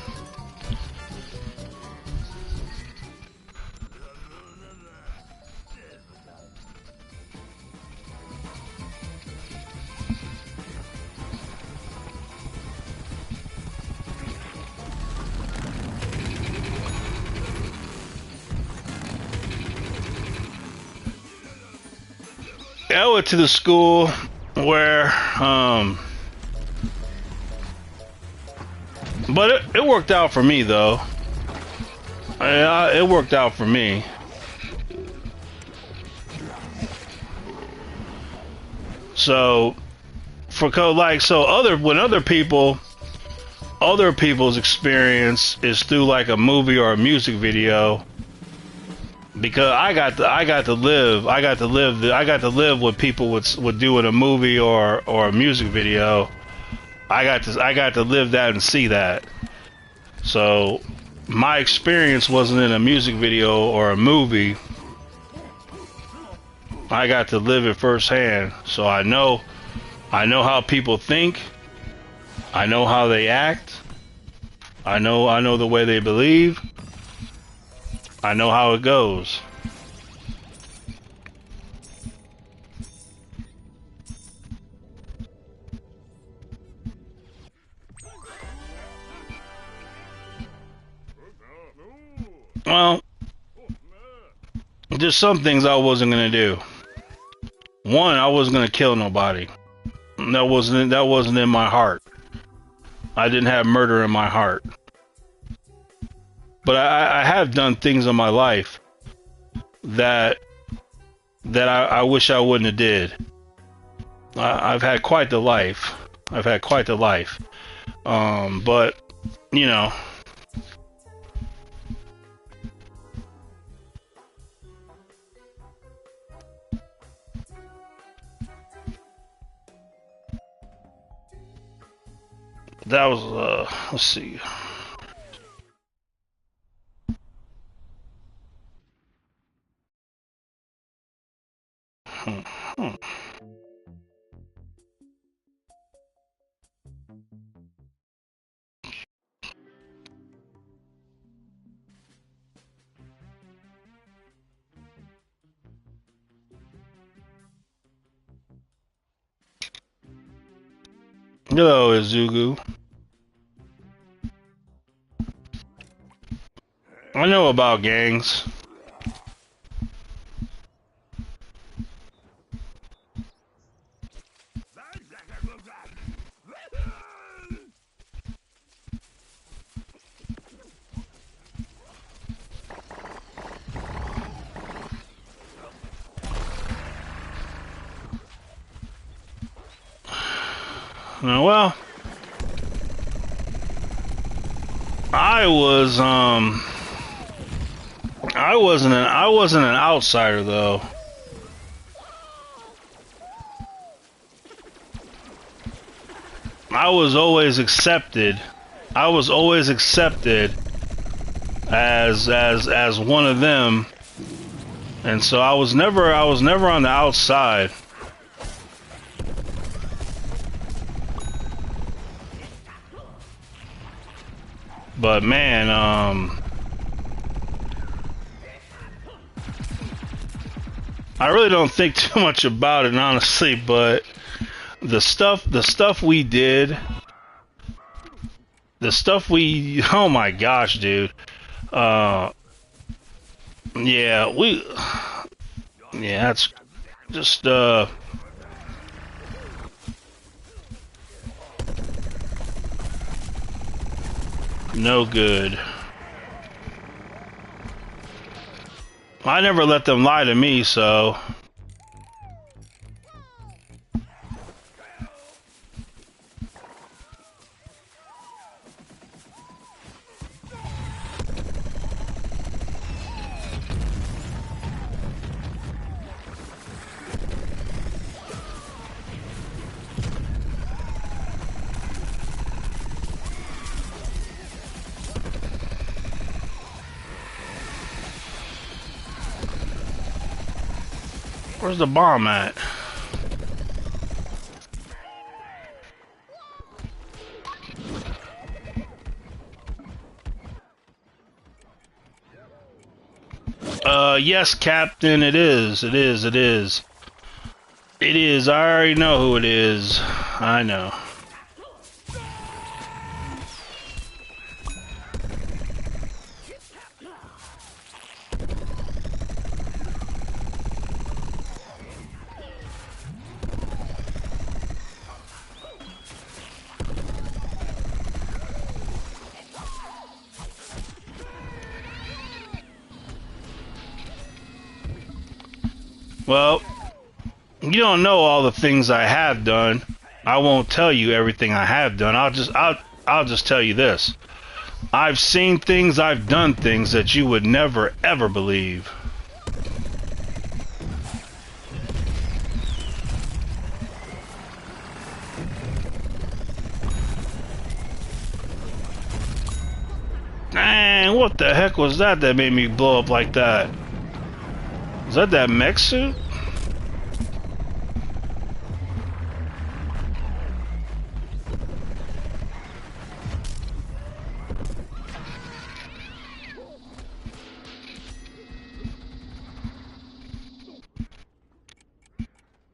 I went to the school where, but it worked out for me though. It worked out for me. So, when other people's experience is through like a movie or a music video. Because I got to live what people would do in a movie or a music video. I got to live that and see that. So my experience wasn't in a music video or a movie. I got to live it firsthand. So I know how people think. I know how they act. I know the way they believe. I know how it goes. Well, Just some things I wasn't gonna do. One, I wasn't gonna kill nobody. That wasn't in my heart. I didn't have murder in my heart. But I have done things in my life that I wish I wouldn't have did. I've had quite the life. I've had quite the life. But you know. That was let's see. Hello, Izugu. I know about gangs. Well, I wasn't an outsider though. I was always accepted. I was always accepted as one of them, and so I was never on the outside. But man, I really don't think too much about it, honestly. But the stuff we did, oh my gosh, dude. Yeah, that's just no good. I never let them lie to me, so. Where's the bomb at? Yes, Captain, it is. It is. It is. It is. I already know who it is. I know. Well, you don't know all the things I have done. I won't tell you everything I have done. I'll just tell you this. I've seen things, I've done things that you would never ever believe. Dang, what the heck was that made me blow up like that? Is that mech suit?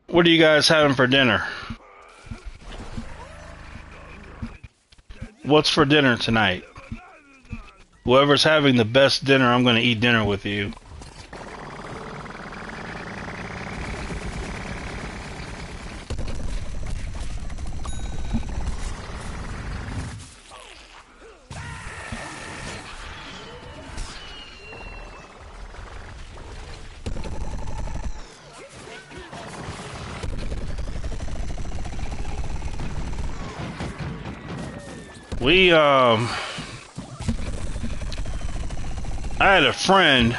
What are you guys having for dinner? What's for dinner tonight? Whoever's having the best dinner, I'm going to eat dinner with you. We I had a friend.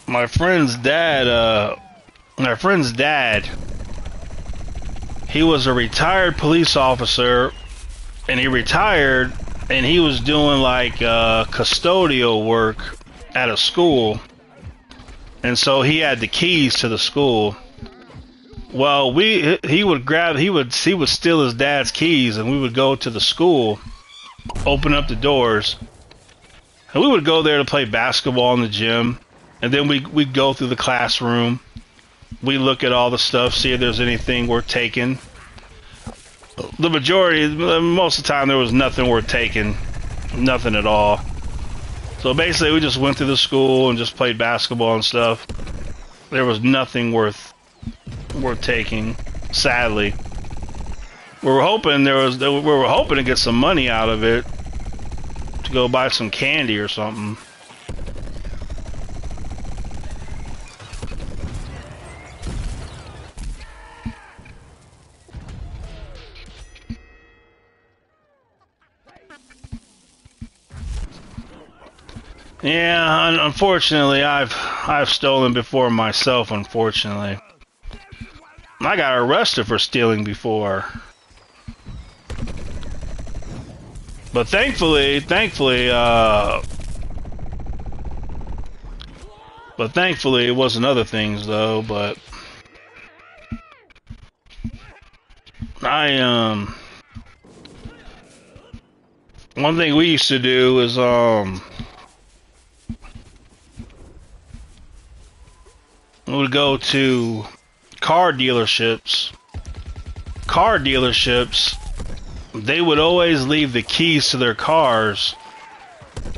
My friend's dad. He was a retired police officer, and he retired, and he was doing like custodial work at a school, and so he had the keys to the school. Well, he would steal his dad's keys, and we would go to the school, open up the doors, and we would go there to play basketball in the gym, and then we'd go through the classroom. We look at all the stuff, see if there's anything worth taking. The majority, most of the time, there was nothing worth taking. Nothing at all. So basically, we just went through the school and just played basketball and stuff. There was nothing worth taking, sadly. We were hoping to get some money out of it to go buy some candy or something. Yeah, unfortunately, I've stolen before myself, unfortunately. I got arrested for stealing before. But thankfully, it wasn't other things though, but one thing we used to do is we would go to car dealerships. They would always leave the keys to their cars.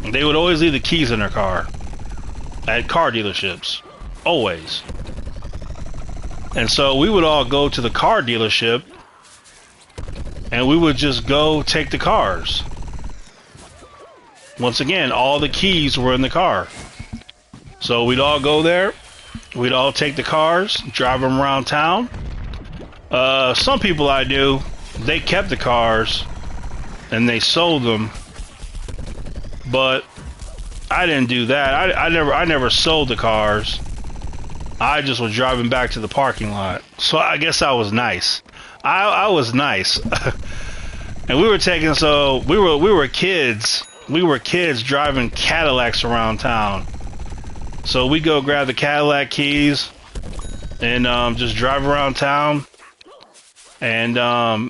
They would always leave the keys in their car at car dealerships. Always. And so we would all go to the car dealership and we would just go take the cars. Once again, all the keys were in the car. So we'd all go there. We'd all take the cars, drive them around town. Some people I knew, they kept the cars and they sold them, but I didn't do that. I never sold the cars. I just was driving back to the parking lot. So I guess I was nice. I was nice. And we were kids. We were kids driving Cadillacs around town. So we go grab the Cadillac keys and just drive around town. And I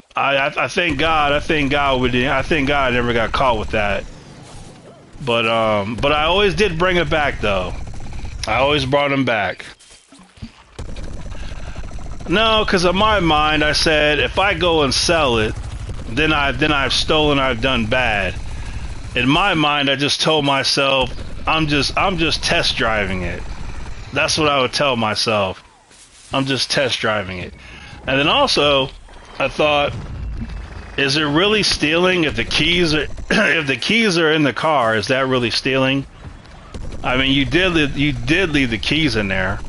thank God I never got caught with that. But I always did bring it back though. I always brought them back. No, because in my mind I said if I go and sell it, then I've stolen, I've done bad. In my mind I just told myself I'm just test driving it. That's what I would tell myself. I'm just test driving it. And then also, I thought, is it really stealing if the keys are in the car? Is that really stealing? I mean, you did leave the keys in there.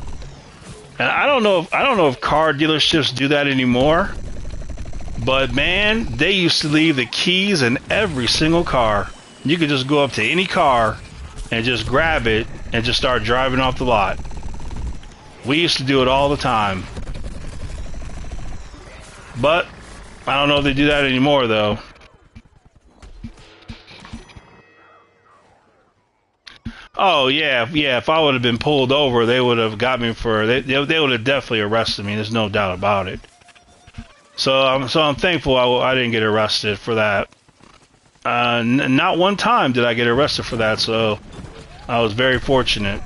And I don't know if car dealerships do that anymore. But man, they used to leave the keys in every single car. You could just go up to any car and just grab it and just start driving off the lot. We used to do it all the time. But I don't know if they do that anymore though. Oh yeah, if I would have been pulled over, they would have got me for they would have definitely arrested me. There's no doubt about it. So I'm thankful I didn't get arrested for that. Not one time did I get arrested for that, so I was very fortunate.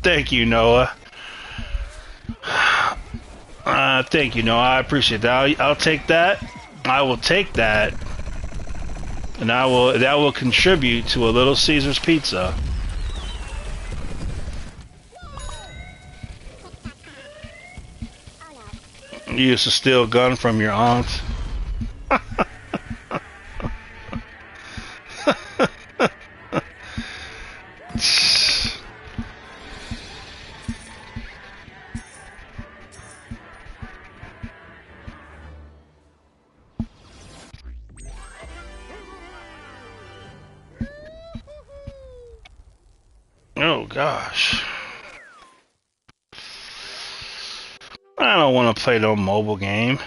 Thank you, Noah. Thank you, Noah. I appreciate that. I'll take that. I will take that. and that will contribute to a Little Caesars pizza. You used to steal a gun from your aunt. Oh gosh. I don't want to play no mobile game.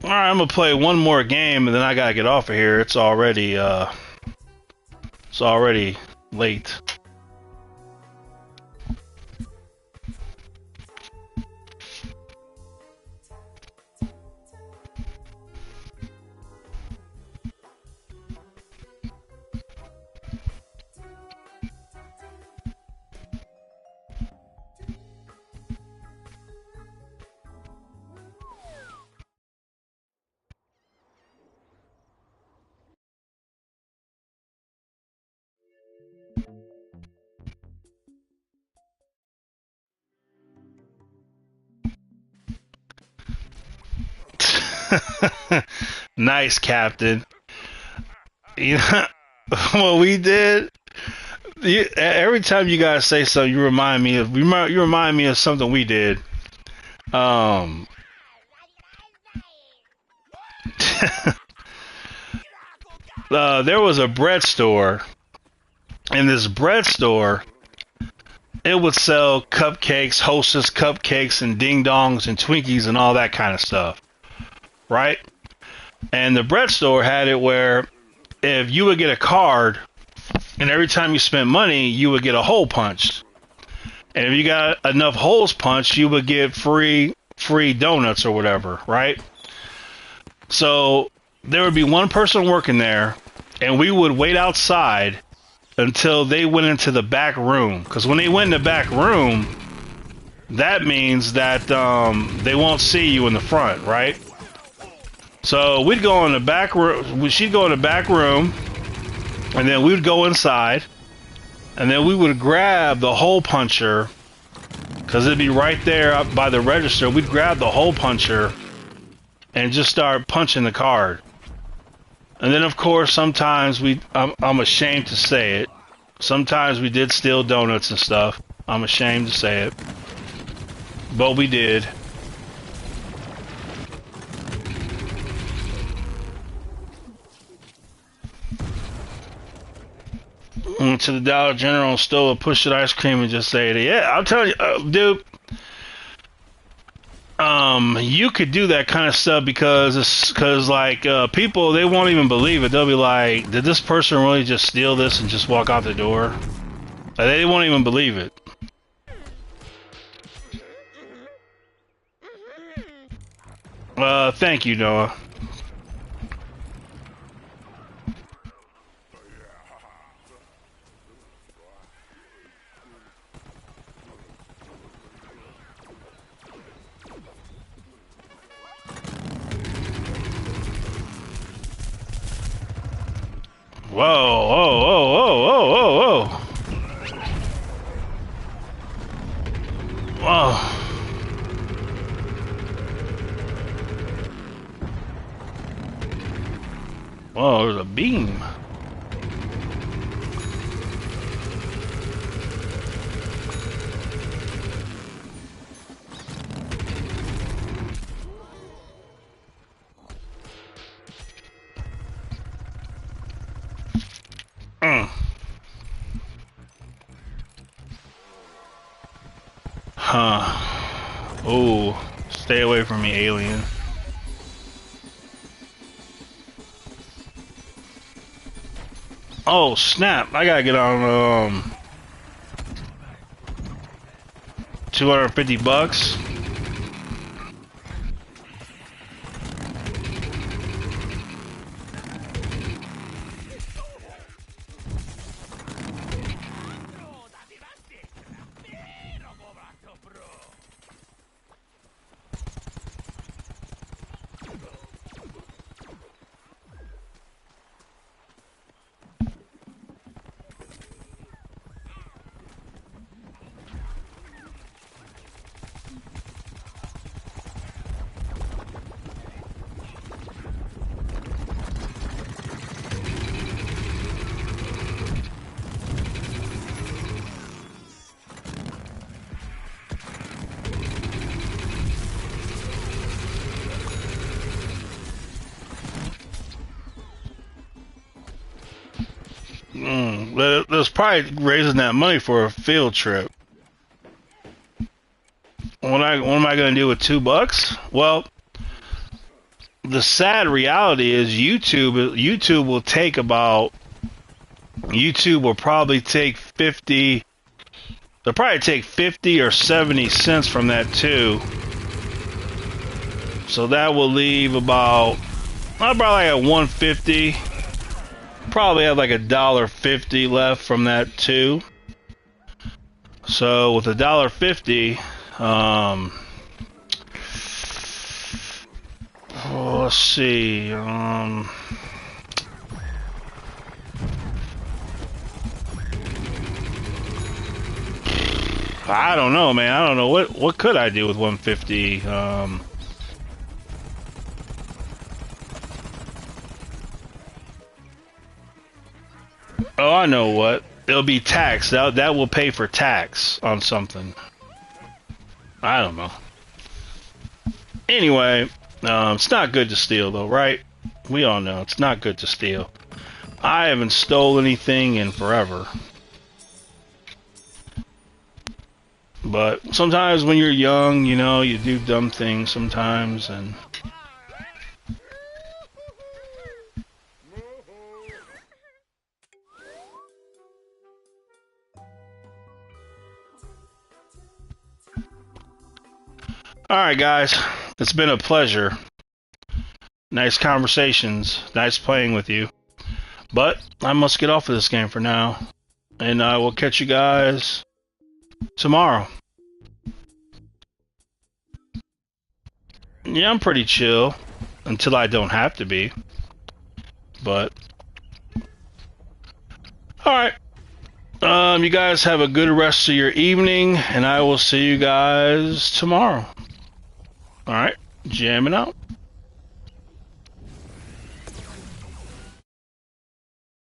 Alright, I'm gonna play one more game and then I gotta get off of here. It's already late. Nice, Captain. You know what we did? Every time you guys say something, you remind me of something we did. There was a bread store. In this bread store, it would sell cupcakes, Hostess cupcakes, and ding dongs and Twinkies and all that kind of stuff, right? And the bread store had it where if you would get a card, and every time you spent money, you would get a hole punched. And if you got enough holes punched, you would get free donuts or whatever, right? So there would be one person working there, and we would wait outside until they went into the back room. Because when they went in the back room, that means that they won't see you in the front, right? So we'd go in the back room. She'd go in the back room, and then we would go inside, and then we would grab the hole puncher, because it'd be right there up by the register. We'd grab the hole puncher and just start punching the card. And then, of course, sometimes I'm ashamed to say it, sometimes we did steal donuts and stuff. I'm ashamed to say it, but we did. Went to the Dollar General and stole a Push-It ice cream and just say, yeah, I'll tell you, dude. You could do that kind of stuff because people, they won't even believe it. They'll be like, did this person really just steal this and just walk out the door? Like, they won't even believe it. Thank you, Noah. Whoa, whoa, whoa, whoa, whoa, whoa, whoa. Whoa. Whoa, there's a beam. Huh. Oh, stay away from me, alien. Oh, snap. I gotta get on, 250 bucks. There's probably raising that money for a field trip. What am I going to do with $2? Well, the sad reality is YouTube will probably take 50. They'll probably take 50 or 70 cents from that too. So that will leave about, I'll probably at 150. Probably have like $1.50 left from that too. So with $1.50, let's see. I don't know, man. I don't know what could I do with 150. Oh, I know what. It'll be tax. That will pay for tax on something. I don't know. Anyway, it's not good to steal, though, right? We all know it's not good to steal. I haven't stole anything in forever. But sometimes when you're young, you know, you do dumb things sometimes, and... Alright, guys. It's been a pleasure. Nice conversations. Nice playing with you. But I must get off of this game for now. And I will catch you guys tomorrow. Yeah, I'm pretty chill. Until I don't have to be. But... Alright. You guys have a good rest of your evening. And I will see you guys tomorrow. Alright. Jamming out.